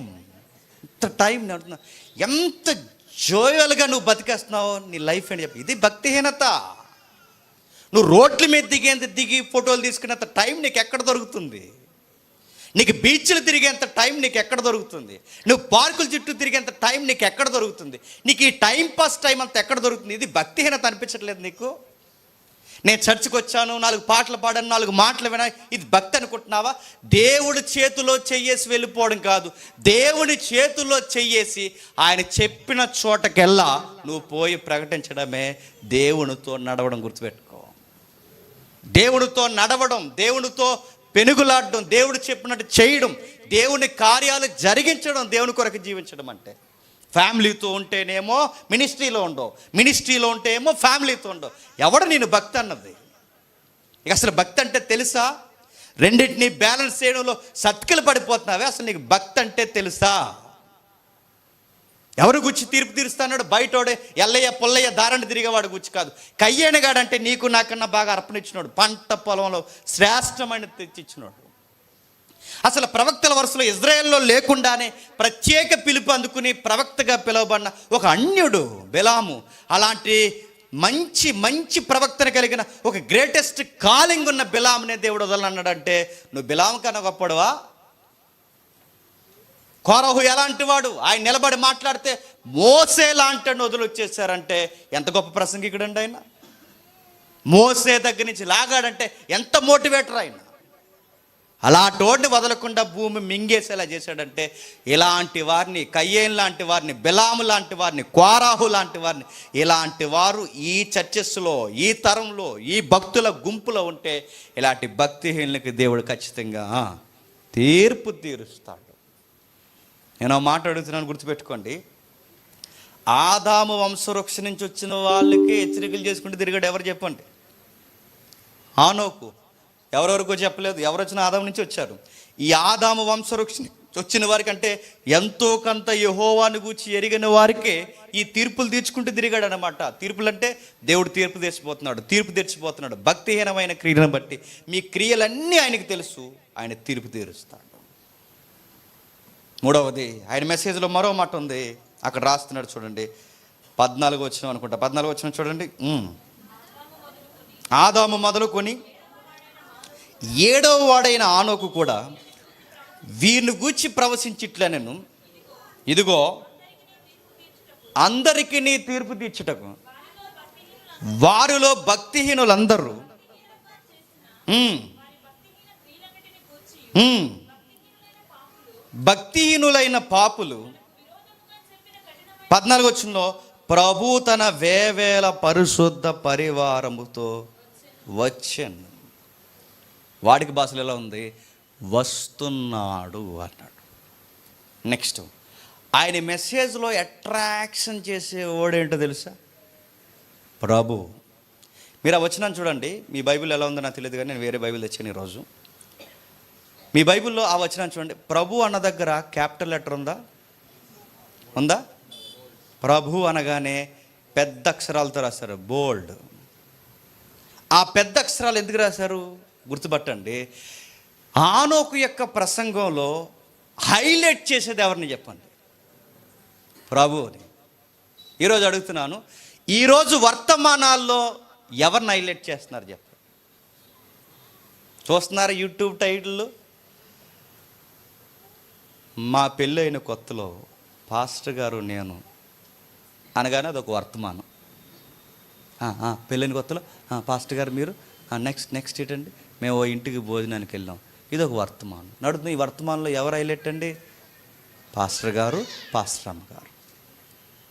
నేను అడుగుతున్నా. ఎంత జోయల్గా నువ్వు బతికేస్తున్నావు, నీ లైఫ్ అని చెప్పి. ఇది భక్తిహీనత. నువ్వు రోడ్ల మీద దిగి ఫోటోలు తీసుకునేంత టైం నీకు ఎక్కడ దొరుకుతుంది? నీకు బీచ్లు తిరిగేంత టైం నీకు ఎక్కడ దొరుకుతుంది? నువ్వు పార్కుల చుట్టూ తిరిగేంత టైం నీకు ఎక్కడ దొరుకుతుంది? నీకు ఈ టైం పాస్ టైం అంతా ఎక్కడ దొరుకుతుంది? ఇది భక్తిహీనత అనిపించట్లేదు నీకు? నేను చర్చికి వచ్చాను, 4 పాటలు పాడాను, 4 మాటలు వినా, ఇది భక్తి అనుకుంటున్నావా? దేవుడి చేతిలో చెయ్యేసి వెళ్ళిపోవడం కాదు, దేవుని చేతుల్లో చెయ్యేసి ఆయన చెప్పిన చోటకెల్లా నువ్వు పోయి ప్రకటించడమే దేవునితో నడవడం. గుర్తుపెట్టుకో, దేవునితో నడవడం, దేవునితో పెనుగులాడడం, దేవుడు చెప్పినట్టు చేయడం, దేవుని కార్యాలు జరిగించడం, దేవుని కొరకు జీవించడం అంటే. ఫ్యామిలీతో ఉంటేనేమో మినిస్ట్రీలో ఉండవు, మినిస్ట్రీలో ఉంటే ఏమో ఫ్యామిలీతో ఉండవు. ఎవడు నేను భక్తి అన్నది? ఇక అసలు భక్తి అంటే తెలుసా? రెండింటినీ బ్యాలెన్స్ చేయడంలో సత్కిలు పడిపోతున్నావే. అసలు నీకు భక్తి అంటే తెలుసా? ఎవరు గుచ్చి తీర్పు తీరుస్తాడు? బయటోడే ఎల్లయ్య పుల్లయ్య దారండి తిరిగేవాడు గుచ్చి కాదు. కయ్యేనగాడంటే నీకు నాకన్నా బాగా అర్పణిచ్చినాడు, పంట పొలంలో శ్రేష్టమైన తెచ్చిచ్చినాడు. అసలు ప్రవక్తల వరుసలో ఇజ్రాయెల్లో లేకుండానే ప్రత్యేక పిలుపు అందుకుని ప్రవక్తగా పిలువబడిన ఒక అన్యుడు బిలాము. అలాంటి మంచి మంచి ప్రవక్తను కలిగిన ఒక గ్రేటెస్ట్ కాలింగ్ ఉన్న బిలామునే దేవుడు వదలన్నాడంటే నువ్వు బిలాము కన్నా గొప్పడువా? కోరహు ఎలాంటి వాడు? ఆయన నిలబడి మాట్లాడితే మోసే లాంటి వదిలి వచ్చేసారంటే ఎంత గొప్ప ప్రసంగికుడండి ఆయన. మోసే దగ్గర నుంచి లాగాడంటే ఎంత మోటివేటర్ ఆయన. అలాంటి వదలకుండా భూమి మింగేసేలా చేశాడంటే ఇలాంటి వారిని, కయ్యేన్ లాంటి వారిని, బిలాము లాంటి వారిని, కోరాహు లాంటి వారిని, ఇలాంటి వారు ఈ చర్చెస్లో, ఈ తరంలో, ఈ భక్తుల గుంపులో ఉంటే ఇలాంటి భక్తిహీనులకి దేవుడు ఖచ్చితంగా తీర్పు తీరుస్తాడు. నేను మాట అడుగుతున్నాను, గుర్తుపెట్టుకోండి. ఆదాము వంశవృక్ష నుంచి వచ్చిన వాళ్ళకి హెచ్చరికలు చేసుకుంటూ తిరిగాడు. ఎవరు చెప్పండి? ఆనోకు. ఎవరెవరికో చెప్పలేదు, ఎవరు వచ్చిన ఆదాము నుంచి వచ్చారు. ఈ ఆదాము వంశవృక్ష వచ్చిన వారికి అంటే ఎంతో కొంత యెహోవాను గూర్చి ఎరిగిన వారికే ఈ తీర్పులు తీర్చుకుంటూ తిరిగాడు అనమాట. తీర్పులు అంటే దేవుడు తీర్పు తెచ్చిపోతున్నాడు. భక్తిహీనమైన క్రియలను బట్టి మీ క్రియలన్నీ ఆయనకు తెలుసు, ఆయన తీర్పు తీరుస్తాడు. మూడవది, ఆయన మెసేజ్లో మరో మాట ఉంది, అక్కడ రాస్తున్నాడు చూడండి. 14 వచనం అనుకుంటా, 14 వచనం చూడండి. ఆదాము మొదలుకొని 7వ వాడైన ఆనోకు కూడా వీరిని గూర్చి ప్రవశించిట్లనెను, ఇదిగో అందరికీ నీ తీర్పు తీర్చుటకు వారిలో భక్తిహీనులందరూ భక్తిహీనులైన పాపులు 14 వచనంలో ప్రభు తన వేవేల పరిశుద్ధ పరివారముతో వచ్చాను. వాడికి భాషలు ఎలా ఉంది? వస్తున్నాడు అన్నాడు. నెక్స్ట్, ఆయన మెసేజ్లో అట్రాక్షన్ చేసే ఓడేంటో తెలుసా? ప్రభు. మీరు ఆ వచనాన్ని చూడండి. మీ బైబిల్ ఎలా ఉందో నాకు తెలియదు, కానీ నేను వేరే బైబిల్ తెచ్చాను ఈరోజు. మీ బైబిల్లో ఆ వచనాన్ని చూడండి. ప్రభు అన్న దగ్గర క్యాపిటల్ లెటర్ ఉందా? ప్రభు అనగానే పెద్ద అక్షరాలతో రాశారు, బోల్డ్. ఆ పెద్ద అక్షరాలు ఎందుకు రాశారు? గుర్తుపట్టండి. ఆనోకు యొక్క ప్రసంగంలో హైలైట్ చేసేది ఎవరిని చెప్పండి? ప్రభువుని. ఈరోజు అడుగుతున్నాను, ఈరోజు వర్తమానాల్లో ఎవరిని హైలైట్ చేస్తున్నారు చెప్పండి? చూస్తున్నారు యూట్యూబ్ టైటిల్, మా పెళ్ళైన కొత్తలో పాస్టర్ గారు నేను అనగానే అదొక వర్తమానం. పెళ్ళైన కొత్తలో పాస్టర్ గారు మీరు, నెక్స్ట్ ఏంటండి, మేము ఓ ఇంటికి భోజనానికి వెళ్ళాం, ఇది ఒక వర్తమానం నడుతుంది. ఈ వర్తమానంలో ఎవరు హైలైట్ అండి? పాస్టర్ గారు, పాస్టర్ అమ్మగారు.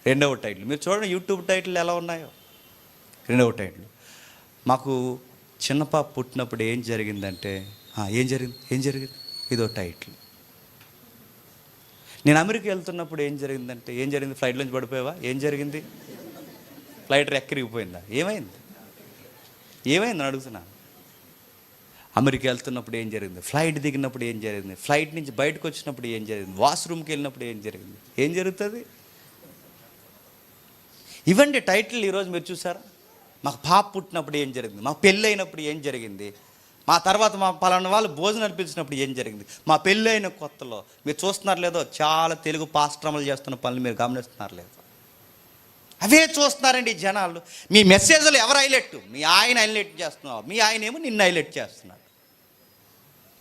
2వ టైటిల్ మీరు చూడండి, యూట్యూబ్ టైటిల్ ఎలా ఉన్నాయో. 2వ టైటిల్, మాకు చిన్న పాప పుట్టినప్పుడు ఏం జరిగిందంటే ఏం జరిగింది ఇదో టైటిల్. నేను అమెరికా వెళ్తున్నప్పుడు ఏం జరిగింది? ఫ్లైట్లోంచి పడిపోయావా? ఏం జరిగింది? ఫ్లైట్ ఎక్కిరిగిపోయిందా? ఏమైంది అని అడుగుతున్నాను. అమెరికా వెళ్తున్నప్పుడు ఏం జరిగింది? ఫ్లైట్ దిగినప్పుడు ఏం జరిగింది? ఫ్లైట్ నుంచి బయటకు వచ్చినప్పుడు ఏం జరిగింది? వాష్రూమ్కి వెళ్ళినప్పుడు ఏం జరిగింది? ఏం జరుగుతుంది? ఇవ్వండి టైటిల్. ఈరోజు మీరు చూసారా? మాకు పాప పుట్టినప్పుడు ఏం జరిగింది, మా పెళ్ళి అయినప్పుడు ఏం జరిగింది, మా తర్వాత మా పలానా వాళ్ళు భోజనం అనిపించినప్పుడు ఏం జరిగింది, మా పెళ్ళి అయిన కొత్తలో. మీరు చూస్తున్నారు లేదో, చాలా తెలుగు పాస్ట్రమలు చేస్తున్న పనులు మీరు గమనిస్తున్నారు లేదో. అవే చూస్తున్నారండి జనాలు. మీ మెసేజ్లు ఎవరు హైలైట్? మీ ఆయన హైలైట్ చేస్తున్నావు, మీ ఆయన ఏమో నిన్ను హైలైట్ చేస్తున్నాడు.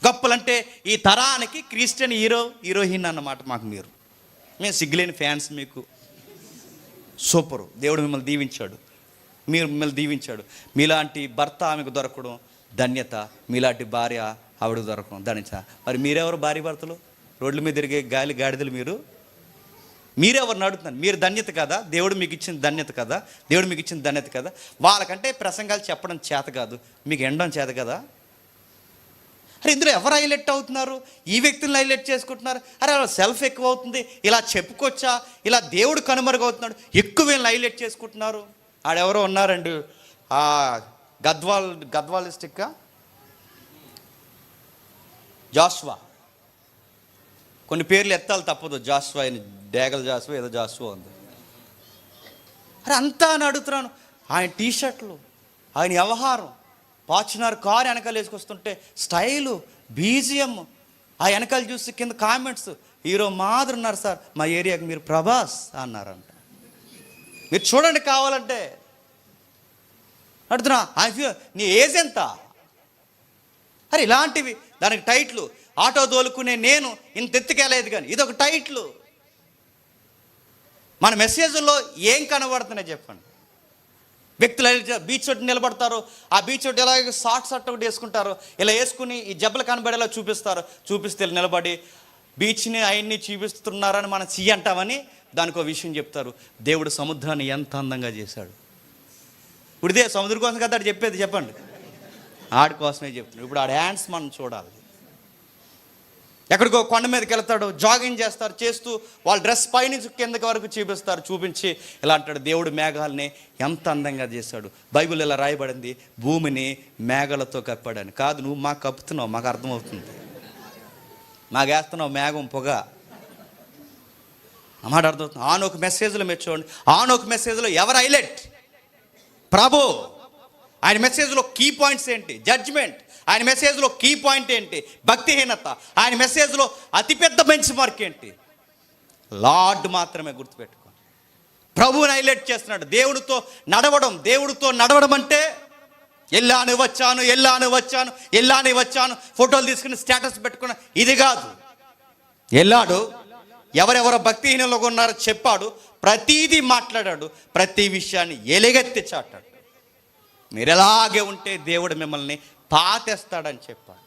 గొప్పలంటే ఈ తరానికి క్రిస్టియన్ హీరోయిన్ అన్నమాట. మాకు మేము సిగ్గులేని ఫ్యాన్స్. మీకు సూపరు. దేవుడు మిమ్మల్ని దీవించాడు, మిమ్మల్ని దీవించాడు. మీలాంటి భర్త ఆమెకు దొరకడం ధన్యత, మీలాంటి భార్య ఆవిడకు దొరకడం ధన్యత. మరి మీరెవరు భార్య భర్తలు? రోడ్ల మీద తిరిగే గాడిదలు మీరెవరు అడుగుతున్నారు? మీరు ధన్యత కదా, దేవుడు మీకు ఇచ్చిన ధన్యత కదా, దేవుడు మీకు ఇచ్చిన ధన్యత కదా. వాళ్ళకంటే ప్రసంగాలు చెప్పడం చేత కాదు, మీకు ఎండడం చేత కదా. అరే ఇందులో ఎవరు హైలైట్ అవుతున్నారు? ఈ వ్యక్తులను హైలైట్ చేసుకుంటున్నారు. అరే అలా సెల్ఫ్ ఎక్కువ అవుతుంది, ఇలా చెప్పుకోవచ్చా? ఇలా దేవుడు కనుమరుగవుతున్నాడు, ఎక్కువ వీళ్ళని హైలైట్ చేసుకుంటున్నారు. ఆడెవరో ఉన్నారండి, గద్వాల్ డిస్టిక్ జాషువా. కొన్ని పేర్లు ఎత్తాలి తప్పదు. జాషువా అని, డేగల జాషువా ఏదో జాషువా ఉంది. అరే అంతా అని అడుగుతున్నాను. ఆయన టీషర్ట్లు, ఆయన వ్యవహారం, ఫార్చునర్ కారు వెనకాల వేసుకొస్తుంటే స్టైలు, బీజిఎం, ఆ వెనకాల చూసి కింద కామెంట్స్, హీరో మాదిరి ఉన్నారు సార్, మా ఏరియాకి మీరు ప్రభాస్ అన్నారంట. మీరు చూడండి కావాలంటే. అడుగుతున్నా, నీ ఏజ్ ఎంత? అరే ఇలాంటివి. దానికి టైట్లు, ఆటో దోలుకునే నేను ఇంత ఎత్తుకెళ్ళలేదు కానీ ఇదొక టైట్లు. మన మెసేజ్లో ఏం కనబడుతున్నాయి చెప్పండి? వ్యక్తులు బీచ్ ఒడ్డు నిలబడతారు, ఆ బీచ్ ఒడ్డు ఎలా షార్ట్ ఒకటి వేసుకుంటారు, ఇలా వేసుకుని ఈ జబ్బలు కనబడేలా చూపిస్తే నిలబడి బీచ్ని ఆయన్ని చూపిస్తున్నారని మనం అంటామని దానికి ఒక విషయం చెప్తారు. దేవుడు సముద్రాన్ని ఎంత అందంగా చేశాడు. ఇప్పుడుదే సముద్రం కోసం కదా చెప్పేది, చెప్పండి. ఆడి కోసమే చెప్తున్నాడు. ఇప్పుడు ఆడ హ్యాండ్స్ మనం చూడాలి. ఎక్కడికో కొండ మీదకి వెళ్తాడు, జాగింగ్ చేస్తూ వాళ్ళ డ్రెస్ పైనుంచి కిందకి వరకు చూపించి ఇలా అంటాడు, దేవుడు మేఘాలని ఎంత అందంగా చేశాడు. బైబిల్ ఇలా రాయబడింది, భూమిని మేఘాలతో కప్పాడని. కాదు, నువ్వు మాకు కప్పుతున్నావు, మాకు అర్థమవుతుంది. మాకు వేస్తున్నావు మేఘం పొగ అన్నమాట అర్థమవుతుంది. ఆనొక మెసేజ్లో మీరు చూడండి, ఆనొక మెసేజ్లో ఎవరు హైలైట్? ప్రభు. ఆయన మెసేజ్లో కీ పాయింట్స్ ఏంటి? జడ్జ్మెంట్. ఆయన మెసేజ్లో కీ పాయింట్ ఏంటి? భక్తిహీనత. ఆయన మెసేజ్లో అతిపెద్ద బెంచ్ మార్క్ ఏంటి? లార్డ్ మాత్రమే గుర్తుపెట్టుకోండి. ప్రభువుని హైలైట్ చేస్తున్నాడు. దేవుడితో నడవడం అంటే ఎల్లాని వచ్చాను ఫోటోలు తీసుకుని స్టేటస్ పెట్టుకున్న ఇది కాదు. వెళ్ళాడు, ఎవరెవరో భక్తిహీనంలో ఉన్నారో చెప్పాడు, ప్రతీదీ మాట్లాడాడు, ప్రతి విషయాన్ని ఎలుగెత్తి చాటాడు. మీరు ఎలాగే ఉంటే దేవుడు మిమ్మల్ని పాతేస్తాడని చెప్పాడు.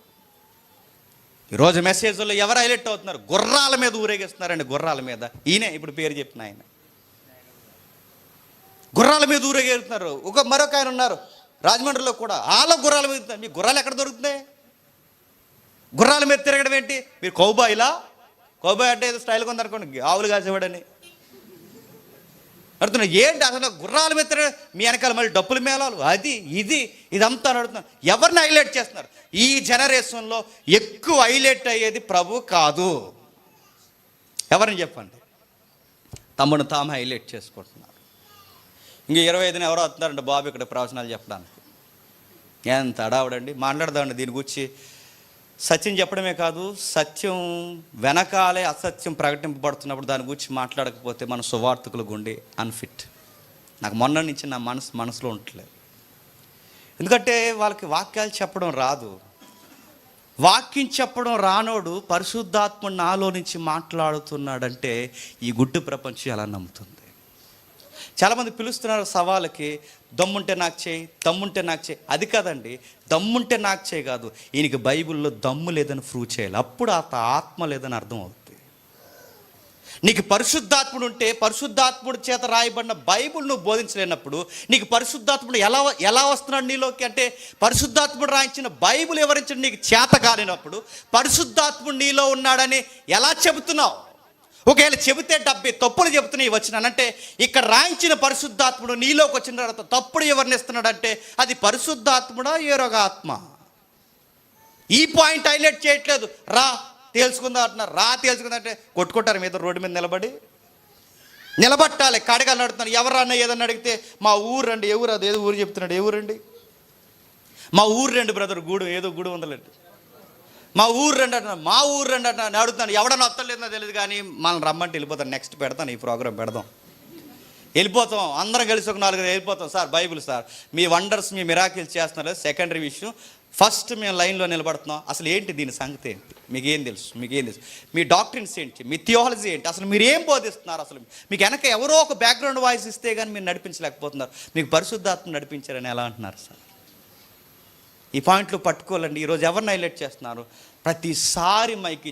ఈరోజు మెసేజ్లో ఎవరు హైలైట్ అవుతున్నారు? గుర్రాల మీద ఊరేగిస్తున్నారండి. గుర్రాల మీద ఈయనే ఇప్పుడు పేరు చెప్పిన ఆయన గుర్రాల మీద ఊరేగిస్తున్నారు. మరొక ఆయన ఉన్నారు రాజమండ్రిలో కూడా, వాళ్ళ గుర్రాల మీద. మీ గుర్రాలు ఎక్కడ దొరుకుతున్నాయి? గుర్రాల మీద తిరగడం ఏంటి? మీరు కౌబాయ్ అంటే ఏదో స్టైల్గా ఉందనుకోండి, ఆవులు కాసేవాడని అడుగుతున్నా. ఏంటి అసలు గుర్రాల మీద తిరగడం? మీ వెనకాల మళ్ళీ డప్పుల మేళాలు, ఇదంతా అడుగుతున్నారు. ఎవరిని హైలైట్ చేస్తున్నారు? ఈ జనరేషన్లో ఎక్కువ హైలైట్ అయ్యేది ప్రభు కాదు. ఎవరిని చెప్పండి? తమ్ముడు తాము హైలైట్ చేసుకుంటున్నారు. ఇంక 25న ఎవరో వస్తున్నారండి బాబు ఇక్కడ ప్రవచనాలు చెప్పడానికి. ఎంత అడావుడండి. మాట్లాడదామండి దీని గురించి. సత్యం చెప్పడమే కాదు, సత్యం వెనకాలే అసత్యం ప్రకటింపబడుతున్నప్పుడు దాని గురించి మాట్లాడకపోతే మన సువార్తకుల గుండె అన్ఫిట్. నాకు మొన్న నుంచి నా మనసులో ఉండట్లేదు. ఎందుకంటే వాళ్ళకి వాక్యాలు చెప్పడం రాదు. వాక్యం చెప్పడం రానోడు పరిశుద్ధాత్మ నాలో నుంచి మాట్లాడుతున్నాడంటే ఈ గుడ్డు ప్రపంచం ఎలా నమ్ముతుంది? చాలామంది పిలుస్తున్నారు సవాళ్ళకి, దమ్ముంటే నాకు చేయి. అది కాదండి, దమ్ముంటే నాకు చేయి కాదు, ఈయనకి బైబిల్లో దమ్ము లేదని ప్రూవ్ చేయాలి. అప్పుడు ఆత్మ లేదని అర్థం అవుతుంది. నీకు పరిశుద్ధాత్ముడు ఉంటే, పరిశుద్ధాత్ముడి చేత రాయబడిన బైబిల్ నువ్వు బోధించలేనప్పుడు నీకు పరిశుద్ధాత్ముడు ఎలా వస్తున్నాడు నీలోకి అంటే, పరిశుద్ధాత్ముడు రాయించిన బైబిల్ వివరించిన నీకు చేత కాలినప్పుడు పరిశుద్ధాత్ముడు నీలో ఉన్నాడని ఎలా చెబుతున్నావు? ఒకవేళ చెబితే 70 తప్పులు చెబుతున్నాయి వచ్చినానంటే, ఇక్కడ రాయించిన పరిశుద్ధాత్ముడు నీలోకి వచ్చిన తర్వాత తప్పుడు వివరణిస్తున్నాడంటే అది పరిశుద్ధాత్ముడా ఏరొక ఆత్మ? ఈ పాయింట్ హైలైట్ చేయట్లేదు. తేల్చుకుందా అంటున్నారు. తేల్చుకుందంటే కొట్టుకుంటారు మీద రోడ్డు మీద నిలబట్టాలి. కడగాలి నడుతున్నారు. ఎవరన్నా ఏదన్నా అడిగితే మా ఊరు రండి. ఎవరు అది ఏదో ఊరు చెప్తున్నాడు. ఏ ఊరండి? మా ఊరు రండి బ్రదర్, ఏదో గుడి ఉందలేండి. మా ఊరు రండి అంటున్నా. నేను అడుగుతాను, ఎవడన్నా వస్తలేదో తెలియదు కానీ మనం రమ్మంటే వెళ్ళిపోతాను. నెక్స్ట్ పెడతాను, ఈ ప్రోగ్రాం పెడదాం. వెళ్ళిపోతాం, అందరం కలిసి ఒక 4 వెళ్ళిపోతాం. సార్ బైబిల్ సార్, మీ వండర్స్ మీ మిరాకిల్స్ చేస్తున్నారు సెకండరీ విషయం, ఫస్ట్ మేము లైన్లో నిలబడుతున్నాం. అసలు ఏంటి దీని సంగతి ఏంటి, మీకేం తెలుసు, మీ డాక్ట్రిన్స్ ఏంటి, మీ థియాలజీ ఏంటి, అసలు మీరు ఏం బోధిస్తున్నారు, అసలు మీకు వెనక ఎవరో ఒక బ్యాక్గ్రౌండ్ వాయిస్ ఇస్తే కానీ మీరు నడిపించలేకపోతున్నారు, మీకు పరిశుద్ధాత్మ నడిపించారని ఎలా అంటున్నారు సార్? ఈ పాయింట్లు పట్టుకోవాలండి. ఈరోజు ఎవరిని హైలైట్ చేస్తున్నారు? ప్రతిసారి మైక్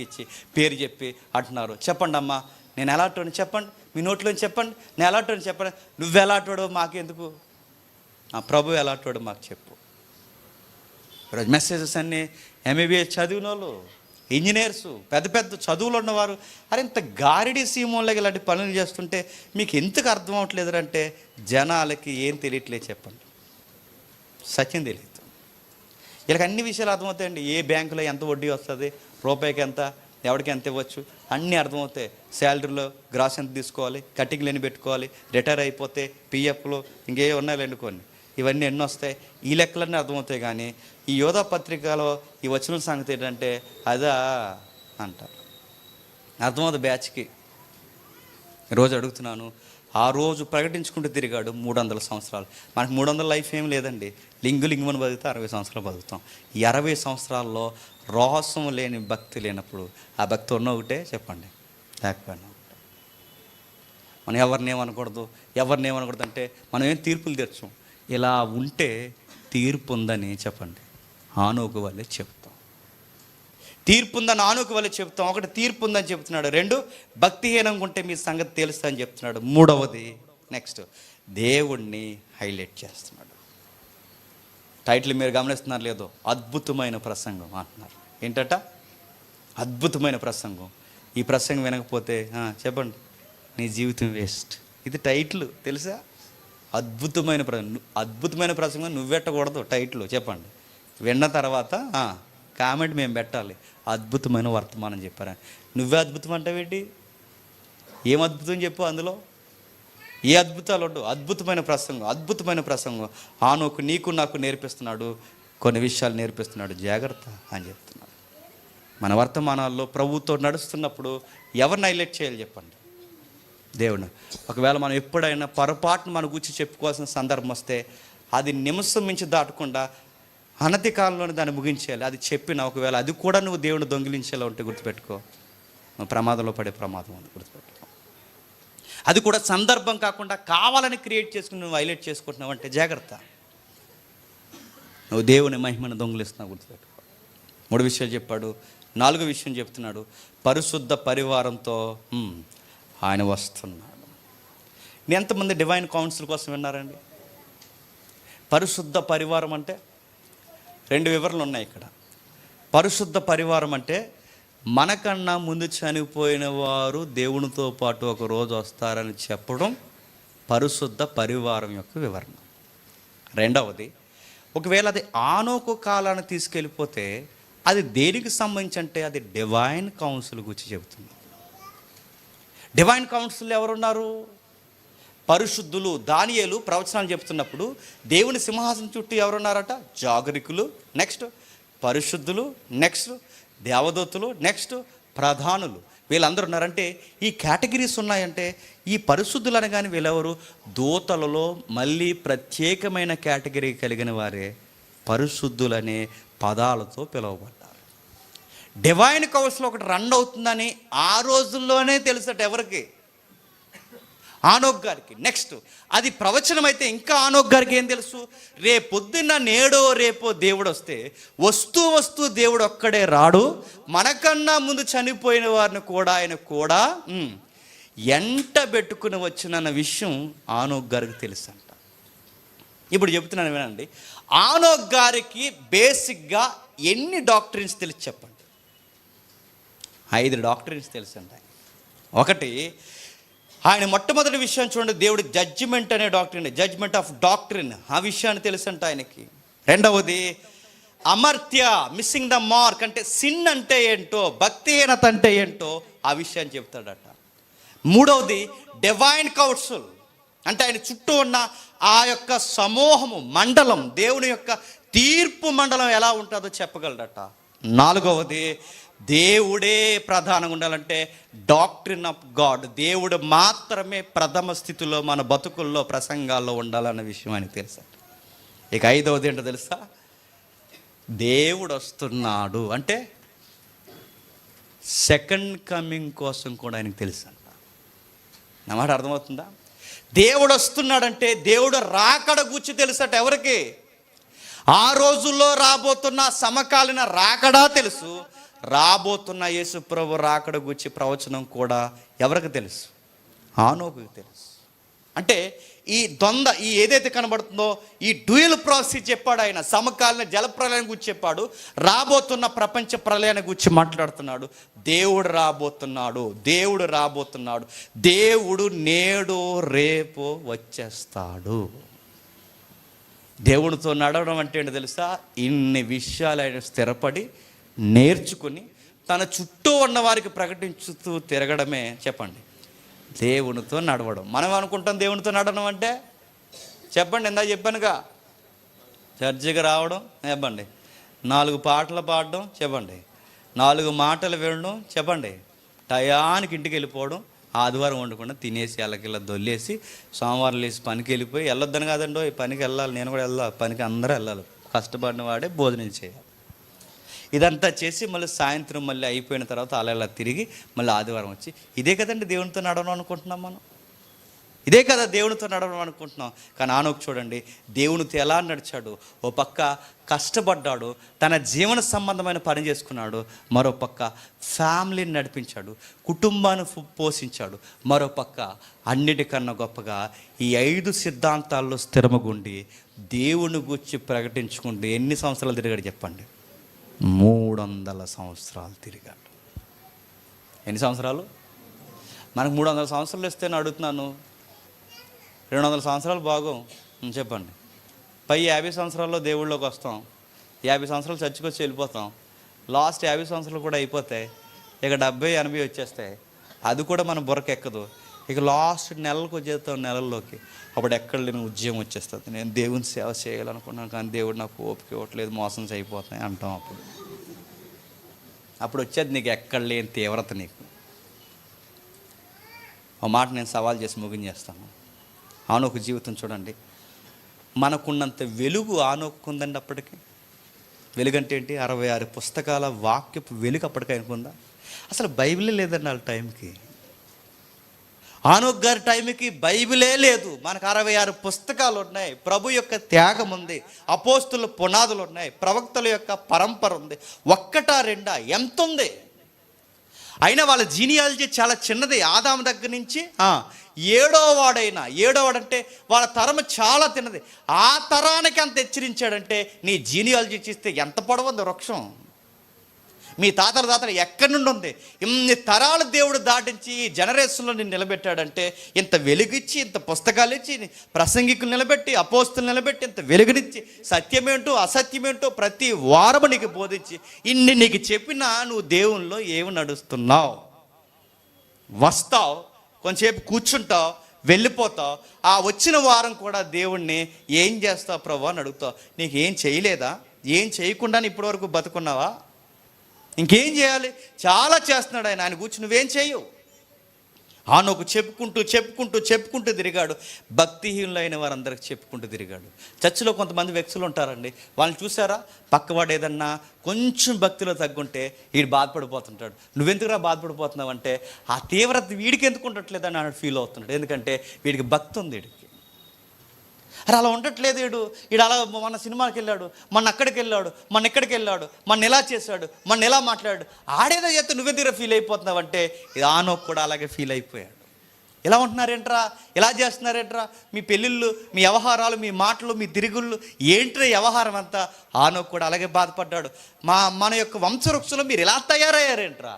ఇచ్చి పేరు చెప్పి అంటున్నారు. చెప్పండి అమ్మా, నేను ఎలాంటి చెప్పండి, మీ నోట్లోని చెప్పండి, నేను ఎలాంటి చెప్పండి. నువ్వు ఎలాంటివాడో మాకెందుకు, ప్రభు ఎలాంటివాడో మాకు చెప్పు. ఈరోజు మెసేజెస్ అన్నీ ఎంబీబీఎస్ చదివిన వాళ్ళు, ఇంజనీర్సు, పెద్ద చదువులు ఉన్నవారు, అరే ఇంత గారిడి సీమోళ్ళకి ఇలాంటి పనులు చేస్తుంటే మీకు ఎందుకు అర్థం అవ్వట్లేదు అంటే జనాలకి ఏం తెలియట్లేదు చెప్పండి. సత్యం తెలియదు. వీళ్ళకి అన్ని విషయాలు అర్థమవుతాయండి. ఏ బ్యాంకులో ఎంత వడ్డీ వస్తుంది, రూపాయికి ఎంత, ఎవరికి ఎంత ఇవ్వచ్చు, అన్నీ అర్థమవుతాయి. శాలరీలో గ్రాస్ ఎంత తీసుకోవాలి, కటింగ్లు ఎన్ని పెట్టుకోవాలి, రిటైర్ అయిపోతే పిఎఫ్లు ఇంకే ఉన్నాయండి కొన్ని, ఇవన్నీ ఎన్ని వస్తాయి, ఈ లెక్కలన్నీ అర్థమవుతాయి. కానీ ఈ యోధా పత్రికలో ఈ వచ్చిన సంగతి ఏంటంటే అదా అంటారు, అర్థమవుతుంది బ్యాచ్కి. ఈరోజు అడుగుతున్నాను, ఆ రోజు ప్రకటించుకుంటూ తిరిగాడు 300 సంవత్సరాలు. మనకు 300 లైఫ్ ఏం లేదండి, లింగుమని బతికితే 60 సంవత్సరాలు బతుకుతాం. ఈ 60 సంవత్సరాల్లో రోహసం లేని భక్తి లేనప్పుడు ఆ భక్తి ఉన్న ఒకటే చెప్పండి, లేకపోయినా ఒకటే. మనం ఎవరినేమనకూడదు అంటే మనం ఏం తీర్పులు తెచ్చాం. ఇలా ఉంటే తీర్పు ఉందని చెప్పండి ఆనోకు వల్లే చెప్తాం. తీర్పు ఉందని ఆనోకు వల్లే చెప్తాం. ఒకటి తీర్పు ఉందని చెప్తున్నాడు, 2 భక్తిహీనంగా ఉంటే మీ సంగతి తెలుస్తా అని చెప్తున్నాడు. 3వది నెక్స్ట్ దేవుణ్ణి హైలైట్ చేస్తున్నాడు. టైటిల్ మీరు గమనిస్తున్నారు లేదో, అద్భుతమైన ప్రసంగం అంటున్నారు. ఏంటట? అద్భుతమైన ప్రసంగం. ఈ ప్రసంగం వినకపోతే చెప్పండి నీ జీవితం వేస్ట్. ఇది టైటిల్ తెలుసా? అద్భుతమైన ప్రసంగం నువ్వెట్టకూడదు టైటిల్. చెప్పండి, విన్న తర్వాత కామెంట్ మేము పెట్టాలి, అద్భుతమైన వర్తమానం చెప్పారని. నువ్వే అద్భుతం అంటావేంటి? ఏం అద్భుతం చెప్పు, అందులో ఏ అద్భుతాలు ఉండవు. అద్భుతమైన ప్రసంగం ఆనోకు నీకు నాకు నేర్పిస్తున్నాడు, కొన్ని విషయాలు నేర్పిస్తున్నాడు, జాగ్రత్త అని చెప్తున్నాడు. మన వర్తమానాల్లో ప్రభువుతో నడుస్తున్నప్పుడు ఎవరిని హైలైట్ చేయాలి చెప్పండి? దేవుడు. ఒకవేళ మనం ఎప్పుడైనా పొరపాటును మన గురించి చెప్పుకోవాల్సిన సందర్భం వస్తే అది నిమిషం మించి దాటకుండా అనతి కాలంలోనే దాన్ని ముగించేయాలి. అది చెప్పిన ఒకవేళ అది కూడా నువ్వు దేవుని దొంగిలించేలా ఉంటే గుర్తుపెట్టుకో, నువ్వు ప్రమాదంలో పడే ప్రమాదం అని గుర్తుపెట్టుకో. అది కూడా సందర్భం కాకుండా కావాలని క్రియేట్ చేసుకుని నువ్వు హైలైట్ చేసుకుంటున్నావు అంటే జాగ్రత్త, నువ్వు దేవుని మహిమను దొంగిలిస్తున్నావు గుర్తుపెట్టుకో. 3 విషయాలు చెప్పాడు. 4వ విషయం చెప్తున్నాడు, పరిశుద్ధ పరివారంతో ఆయన వస్తున్నాడు. ఎంతమంది డివైన్ కౌన్సిల్ కోసం విన్నారండి? పరిశుద్ధ పరివారం అంటే 2 వివరణలు ఉన్నాయి ఇక్కడ. పరిశుద్ధ పరివారం అంటే మనకన్నా ముందు చనిపోయిన వారు దేవునితో పాటు ఒక రోజు వస్తారని చెప్పడం పరిశుద్ధ పరివారం యొక్క వివరణ. 2వది, ఒకవేళ అది ఆనోకు కాలాన్ని తీసుకెళ్ళిపోతే అది దేనికి సంబంధించి అంటే అది డివైన్ కౌన్సిల్ గురించి చెబుతుంది. డివైన్ కౌన్సిల్ ఎవరున్నారు? పరిశుద్ధులు. దానియేలు ప్రవచనాలు చెప్తున్నప్పుడు దేవుని సింహాసనం చుట్టూ ఎవరున్నారట? జాగరికులు, నెక్స్ట్ పరిశుద్ధులు, నెక్స్ట్ దేవదూతలు, నెక్స్ట్ ప్రధానులు. వీళ్ళందరూ ఉన్నారంటే ఈ కేటగిరీస్ ఉన్నాయంటే ఈ పరిశుద్ధులు అనగానే వీళ్ళెవరు? దూతలలో మళ్ళీ ప్రత్యేకమైన కేటగిరీ కలిగిన వారే పరిశుద్ధులనే పదాలతో పిలువబడ్డారు. డివైన్ కౌన్సిల్ ఒకటి రన్ అవుతుందని ఆ రోజుల్లోనే తెలుసట ఎవరికి? ఆనోక్ గారికి. నెక్స్ట్ అది ప్రవచనం అయితే ఇంకా ఆనోక్ గారికి ఏం తెలుసు? రేపొద్దున్న నేడో రేపో దేవుడు వస్తే వస్తూ దేవుడు ఒక్కడే రాడు, మనకన్నా ముందు చనిపోయిన వారిని కూడా ఆయన కూడా ఎంట పెట్టుకుని వచ్చిన విషయం ఆనోక్ గారికి తెలుసు అంట. ఇప్పుడు చెప్తున్నాను వినండి, ఆనోక్ గారికి బేసిక్గా ఎన్ని డాక్టరీన్స్ తెలుసు చెప్పండి? 5 డాక్టరీన్స్ తెలుసు అంట. ఒకటి, ఆయన మొట్టమొదటి విషయం చూడండి, దేవుడు జడ్జిమెంట్ అనే డాక్టరీన్, జడ్జిమెంట్ ఆఫ్ డాక్టరీన్, ఆ విషయాన్ని తెలుసంట ఆయనకి. 2వది అమర్త్య, మిస్సింగ్ ద మార్క్, అంటే సిన్ అంటే ఏంటో, భక్తిహీనత అంటే ఏంటో ఆ విషయాన్ని చెప్తాడట. 3వది డివైన్ కౌన్సిల్, అంటే ఆయన చుట్టూ ఉన్న ఆ యొక్క సమూహము మండలం, దేవుని యొక్క తీర్పు మండలం ఎలా ఉంటుందో చెప్పగలడట. 4వది దేవుడే ప్రధానంగా ఉండాలంటే డాక్ట్రిన్ ఆఫ్ గాడ్, దేవుడు మాత్రమే ప్రథమ స్థితిలో మన బతుకుల్లో ప్రసంగాల్లో ఉండాలన్న విషయం ఆయనకు తెలుసా. ఇక ఐదవది ఏంటో తెలుసా, దేవుడు వస్తున్నాడు అంటే సెకండ్ కమింగ్ కోసం కూడా ఆయనకు తెలుసు అంట. నా మాట అర్థమవుతుందా? దేవుడు వస్తున్నాడంటే దేవుడు రాకడ గురించి తెలుసట. ఎవరికి? ఆ రోజుల్లో రాబోతున్న సమకాలీన రాకడా తెలుసు, రాబోతున్న యేసు ప్రభు రాకడ గురించి ప్రవచనం కూడా ఎవరికి తెలుసు? హానోకుకు తెలుసు. అంటే ఈ ద్వంద్వ, ఈ ఏదైతే కనబడుతుందో ఈ డ్యూయల్ ప్రాసెస్ చెప్పాడు ఆయన. సమకాలీన జల ప్రళయం గురించి చెప్పాడు, రాబోతున్న ప్రపంచ ప్రళయాన్ని గురించి మాట్లాడుతున్నాడు. దేవుడు రాబోతున్నాడు, దేవుడు రాబోతున్నాడు, దేవుడు నేడు రేపు వచ్చేస్తాడు. దేవుడితో నడవడం అంటే ఏంటో తెలుసా? ఇన్ని విషయాలు ఆయన స్థిరపడి నేర్చుకుని తన చుట్టూ ఉన్న వారికి ప్రకటించుతూ తిరగడమే చెప్పండి దేవునితో నడవడం. మనం అనుకుంటాం దేవునితో నడవడం అంటే, చెప్పండి ఇందా చెప్పానుగా, చర్చికి రావడం చెప్పండి, 4 పాటలు పాడడం చెప్పండి, 4 మాటలు వినడం చెప్పండి, టయానికి ఇంటికి వెళ్ళిపోవడం, ఆదివారం వండుకుండా తినేసి ఎల్లకిల్ల దొల్లేసి సోమవారం లేసి పనికి వెళ్ళిపోయి, వెళ్ళొద్దని కాదండో ఈ పనికి వెళ్ళాలి, నేను కూడా వెళ్ళాలి పనికి, అందరూ వెళ్ళాలి, కష్టపడిన వాడే భోజనం చేయాలి. ఇదంతా చేసి మళ్ళీ సాయంత్రం మళ్ళీ అయిపోయిన తర్వాత అలా తిరిగి మళ్ళీ ఆదివారం వచ్చి, ఇదే కదండి దేవునితో నడవడం అనుకుంటున్నాం మనం, ఇదే కదా దేవునితో నడవడం అనుకుంటున్నాం. కానీ ఆనోకు చూడండి దేవునితో ఎలా నడిచాడు. ఓ పక్క కష్టపడ్డాడు, తన జీవన సంబంధమైన పని చేసుకున్నాడు, మరో పక్క ఫ్యామిలీని నడిపించాడు, కుటుంబాన్ని పోషించాడు, మరో పక్క అన్నిటికన్నా గొప్పగా ఈ 5 సిద్ధాంతాల్లో స్థిరమగుండి దేవుని గురించి ప్రకటించుకుంటూ ఎన్ని సంవత్సరాలు తిరిగాడు చెప్పండి? 300 సంవత్సరాలు తిరిగాడు. ఎన్ని సంవత్సరాలు? మనకు 300 సంవత్సరాలు ఇస్తే నేను అడుగుతున్నాను, 200 సంవత్సరాలు బాగోం చెప్పండి. పై 50 సంవత్సరాల్లో దేవుళ్ళలోకి వస్తాం, 50 సంవత్సరాలు చర్చికి వచ్చి వెళ్ళిపోతాం, లాస్ట్ 50 సంవత్సరాలు కూడా అయిపోతాయి, ఇక 70-80 వచ్చేస్తాయి, అది కూడా మన బుర్రకెక్కదు. ఇక లాస్ట్ నెలలకు వచ్చేస్తాం, నెలల్లోకి అప్పుడు ఎక్కడ లేని ఉద్యమం వచ్చేస్తుంది. నేను దేవుని సేవ చేయాలనుకున్నాను కానీ దేవుడు నాకు ఓపిక ఇవ్వట్లేదు, మోసం అయిపోతాయి అంటాం. అప్పుడు వచ్చేది నీకు ఎక్కడ లేని తీవ్రత. నీకు ఒక మాట నేను సవాల్ చేసి ముగించేస్తాను. ఆనోకు జీవితం చూడండి, మనకున్నంత వెలుగు ఆనోకు ఉందండి. అప్పటికి వెలుగంటే ఏంటి? 66 పుస్తకాల వాక్యపు వెలుగు అప్పటికి అనుకుందా? అసలు బైబిలే లేదండి వాళ్ళ టైంకి. ఆనోక్ గారి టైంకి బైబిలే లేదు. మనకు 66 పుస్తకాలు ఉన్నాయి, ప్రభు యొక్క త్యాగం ఉంది, అపోస్తుల పునాదులు ఉన్నాయి, ప్రవక్తల యొక్క పరంపర ఉంది. ఒక్కటా రెండా? ఎంత ఉంది? అయినా వాళ్ళ జీనియాలజీ చాలా చిన్నది. ఆదాము దగ్గర నుంచి 7వ వాడంటే వాళ్ళ తరం చాలా తిన్నది. ఆ తరానికి అంత హెచ్చరించాడంటే నీ జీనియాలజీ చూస్తే ఎంత పొడవుంది వృక్షం. మీ తాతల ఎక్కడి నుండి ఉంది? ఇన్ని తరాలు దేవుడు దాటించి ఈ జనరేషన్లో నేను నిలబెట్టాడంటే, ఇంత వెలుగిచ్చి, ఇంత పుస్తకాలు ఇచ్చి, ప్రసంగికులు నిలబెట్టి, అపోస్తులు నిలబెట్టి, ఇంత వెలుగునిచ్చి, సత్యమేంటో అసత్యమేంటో ప్రతి వారము నీకు బోధించి, ఇన్ని నీకు చెప్పినా నువ్వు దేవునిలో ఏమి నడుస్తున్నావు? వస్తావు, కొంచెంసేపు కూర్చుంటావు, వెళ్ళిపోతావు. ఆ వచ్చిన వారం కూడా దేవుణ్ణి ఏం చేస్తావు ప్రభు అని అడుగుతావు. నీకు ఏం చేయలేదా? ఏం చేయకుండానే ఇప్పటివరకు బతుకున్నావా? ఇంకేం చేయాలి? చాలా చేస్తున్నాడు ఆయన. ఆయన కూర్చుని నువ్వేం చేయవు. ఆనోకు చెప్పుకుంటూ తిరిగాడు. భక్తిహీనులైన వారందరికి చెప్పుకుంటూ తిరిగాడు. చర్చిలో కొంతమంది వ్యక్తులు ఉంటారండి, వాళ్ళని చూసారా? పక్కవాడు ఏదన్నా కొంచెం భక్తిలో తగ్గుంటే వీడు బాధపడిపోతుంటాడు. నువ్వెందుకురా బాధపడిపోతున్నావు అంటే, ఆ తీవ్రత వీడికి ఎందుకు ఉండట్లేదని ఆయన ఫీల్ అవుతున్నాడు. ఎందుకంటే వీడికి భక్తి ఉంది. వీడికి అరే అలా ఉండట్లేదు. వీడు అలా మన సినిమాకి వెళ్ళాడు, మన అక్కడికి వెళ్ళాడు, మన ఇక్కడికి వెళ్ళాడు, మన ఎలా చేశాడు, మన ఎలా మాట్లాడాడు, ఆడేదో చేస్తే నువ్వే దగ్గర ఫీల్ అయిపోతున్నావు అంటే, ఇది ఆనోకు కూడా అలాగే ఫీల్ అయిపోయాడు. ఎలా ఉంటున్నారేంట్రా, ఎలా చేస్తున్నారేంట్రా, మీ పెళ్ళిళ్ళు, మీ వ్యవహారాలు, మీ మాటలు, మీ తిరుగుళ్ళు ఏంట్రా వ్యవహారం అంతా. ఆనోకు కూడా అలాగే బాధపడ్డాడు. మన యొక్క వంశవృక్షంలో మీరు ఎలా తయారయ్యారేంట్రా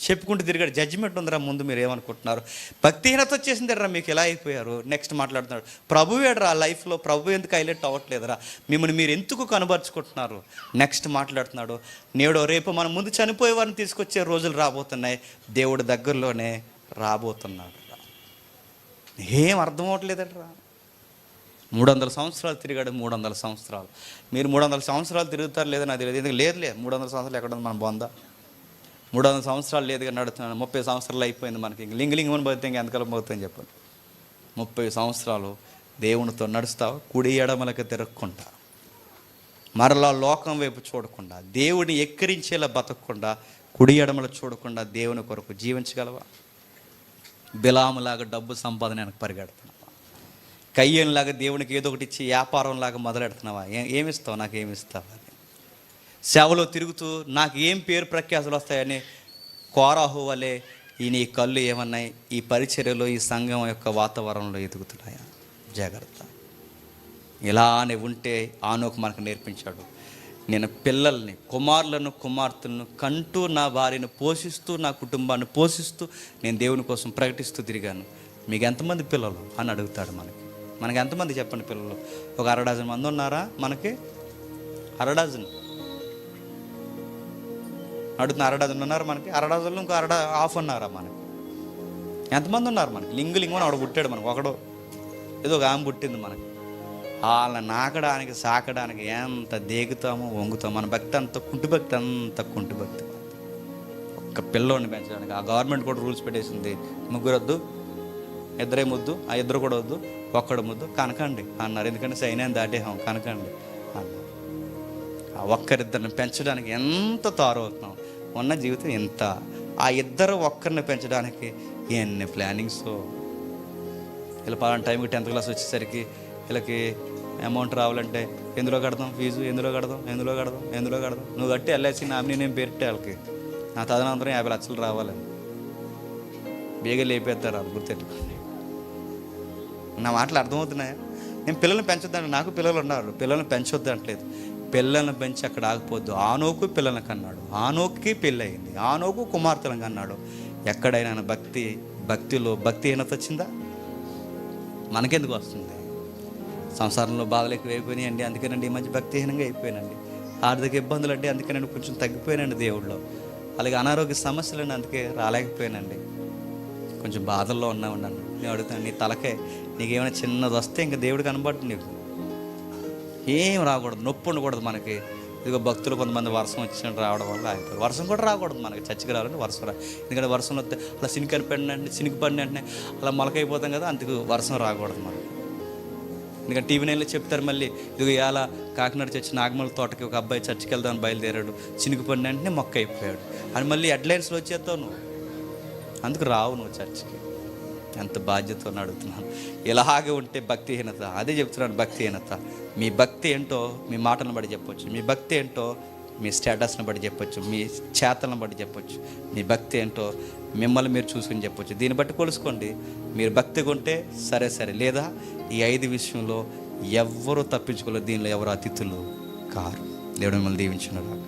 చెప్పుకుంటూ తిరిగాడు. జడ్జిమెంట్ ఉందిరా ముందు, మీరు ఏమనుకుంటున్నారు? భక్తిహీనత వచ్చేసిందిరా మీకు, ఎలా అయిపోయారు? నెక్స్ట్ మాట్లాడుతున్నాడు, ప్రభు ఏడరా లైఫ్లో, ప్రభు ఎందుకు హైలైట్ అవ్వట్లేదురా, మిమ్మల్ని మీరు ఎందుకు కనబరుచుకుంటున్నారు? నెక్స్ట్ మాట్లాడుతున్నాడు, నేడో రేపు మన ముందు చనిపోయే వారిని తీసుకొచ్చే రోజులు రాబోతున్నాయి, దేవుడు దగ్గరలోనే రాబోతున్నాడు. ఏం అర్థం అవ్వట్లేదట్రా. 300 సంవత్సరాలు తిరిగాడు. 300 సంవత్సరాలు. మీరు 300 సంవత్సరాలు తిరుగుతారు లేదా నాకు తెలియదు. ఎందుకు లేదు 300 సంవత్సరాలు ఎక్కడ ఉంది మన బొంద? 300 సంవత్సరాలు లేదుగా నడుస్తున్నాను. 30 సంవత్సరాలు అయిపోయింది మనకి. లింగలింగమని పోతే ఇంకా ఎంతకాలం పోతుంది చెప్పండి? 30 సంవత్సరాలు దేవునితో నడుస్తావు, కుడి ఎడమలకు తిరగకుండా, మరలా లోకం వైపు చూడకుండా, దేవుడిని ఎక్కిరించేలా బతకకుండా, కుడి ఎడమలు చూడకుండా దేవుని కొరకు జీవించగలవా? బిలాములాగా డబ్బు సంపాదన వెనక పరిగెడుతున్నావా? కయ్యంలాగా దేవునికి ఏదో ఒకటి ఇచ్చి వ్యాపారంలాగా మొదలెడుతున్నావా? ఏమిస్తావు? నాకు ఏమిస్తావు అని సేవలో తిరుగుతూ నాకు ఏం పేరు ప్రఖ్యాతులు వస్తాయని కోరాహు వలె ఈ నీ కళ్ళు ఏమన్నాయి? ఈ పరిచర్యలో, ఈ సంఘం యొక్క వాతావరణంలో ఎదుగుతున్నాయా? జాగ్రత్త. ఇలానే ఉంటే ఆనోకు మనకు నేర్పించాడు. నేను పిల్లల్ని, కుమారులను, కుమార్తెలను కంటూ నా భార్యను పోషిస్తూ, నా కుటుంబాన్ని పోషిస్తూ నేను దేవుని కోసం ప్రకటిస్తూ తిరిగాను. మీకు ఎంతమంది పిల్లలు అని అడుగుతాడు. మనకి ఎంతమంది చెప్పండి పిల్లలు? ఒక 1/2 డజన్ మంది ఉన్నారా మనకి? 1/2 డజన్ అడుగుతున్నా. 1/2 డజన్ ఉన్నారు మనకి. 1/2 డజన్లో ఇంకో హాఫ్ ఉన్నారా మనకి? ఎంతమంది ఉన్నారు మనకి? లింగు అని ఆవిడ పుట్టాడు మనకు. ఒకడు ఏదో ఒక ఆమె పుట్టింది మనకి. వాళ్ళని నాకడానికి, సాకడానికి ఎంత దేగుతామో, వంగుతామో. మన భక్తి అంత కుంటి భక్తి, అంత కుంటి భక్తి. ఒక్క పిల్లోని పెంచడానికి ఆ గవర్నమెంట్ కూడా రూల్స్ పెట్టేసింది. 3 వద్దు, 2 ముద్దు, ఆ 2 కూడా వద్దు, 1 ముద్దు, కనకండి అన్నారు. ఎందుకంటే సైన్యాన్ని దాటేహాం, కనకండి అన్నారు. ఆ 1-2 పెంచడానికి ఎంత తారవుతున్నాం. ఉన్న జీవితం ఎంత. ఆ 2 పెంచడానికి ఎన్ని ప్లానింగ్స్. ఇలా పలానా టైంకి 10th క్లాస్ వచ్చేసరికి వీళ్ళకి అమౌంట్ రావాలంటే ఎందులో కడదాం ఫీజు, ఎందులో కడదాం. నువ్వు కట్టి ఎల్ఐసి నామినీ నేను పేరిట్టే వాళ్ళకి నా తదనంతరం 50 లక్షలు రావాలని బేగా లేపేస్తారు వాళ్ళు. గుర్తెట్టుకోండి. నా మాటలు అర్థమవుతున్నాయా? నేను పిల్లల్ని పెంచొద్దంటే, నాకు పిల్లలు ఉన్నారు, పిల్లల్ని పెంచొద్దు అంటలేదు. పిల్లల్ని పెంచి అక్కడ ఆగిపోద్దు. ఆనోకు పిల్లలను కన్నాడు, ఆనోకుకి పెళ్ళి అయింది, ఆనోకు కుమార్తెలను కన్నాడు. ఎక్కడైనా భక్తిలో భక్తిహీనత వచ్చిందా? మనకెందుకు వస్తుంది? సంసారంలో బాధలు ఎక్కువ అయిపోయినాయండి, అందుకేనండి ఈ మధ్య భక్తిహీనంగా అయిపోయానండి. ఆర్థిక ఇబ్బందులు అంటే అందుకేనండి కొంచెం తగ్గిపోయానండి దేవుళ్ళు. అలాగే అనారోగ్య సమస్యలు అండి, అందుకే రాలేకపోయానండి. కొంచెం బాధల్లో ఉన్నాను. నేను అడుగుతాను, నీ తలకే నీకేమైనా చిన్నది వస్తే ఇంకా దేవుడు కనబడు. నీకు ఏం రాకూడదు, నొప్పి ఉండకూడదు మనకి. ఇదిగో భక్తులు కొంతమంది వర్షం వచ్చినట్టు రావడం వల్ల అయిపోయారు. వర్షం కూడా రాకూడదు మనకి. చర్చికి రావాలంటే వర్షం ఎందుకంటే వర్షం వస్తే అలా సినికి పడిన వెంటనే అలా మొలకైపోతాం కదా, అందుకు వర్షం రాకూడదు మనకి. ఎందుకంటే టీవీ నైన్లో చెప్తారు మళ్ళీ, ఇదిగో ఇలా కాకినాడ చర్చి నాగమల తోటకి ఒక అబ్బాయి చర్చికి వెళ్దామని బయలుదేరాడు, చినుకు పడిన వెంటనే మొక్క అయిపోయాడు అని మళ్ళీ హెడ్లైన్స్లో వచ్చేస్తావు నువ్వు. అందుకు రావు నువ్వు చర్చికి. ఎంత బాధ్యతతో అడుగుతున్నాను. ఇలాగే ఉంటే భక్తిహీనత. అదే చెప్తున్నాను, భక్తిహీనత. మీ భక్తి ఏంటో మీ మాటలను బట్టి చెప్పొచ్చు, మీ భక్తి ఏంటో మీ స్టేటస్ని బట్టి చెప్పొచ్చు, మీ చేతలను బట్టి చెప్పొచ్చు. మీ భక్తి ఏంటో మిమ్మల్ని మీరు చూసుకుని చెప్పొచ్చు. దీన్ని బట్టి కొలుసుకోండి. మీరు భక్తిగా ఉంటే సరే, లేదా ఈ 5 విషయంలో ఎవ్వరూ తప్పించుకోలేదు, దీనిలో ఎవరు అతిథులు కారు. దేవుడు మిమ్మల్ని దీవించును గాక.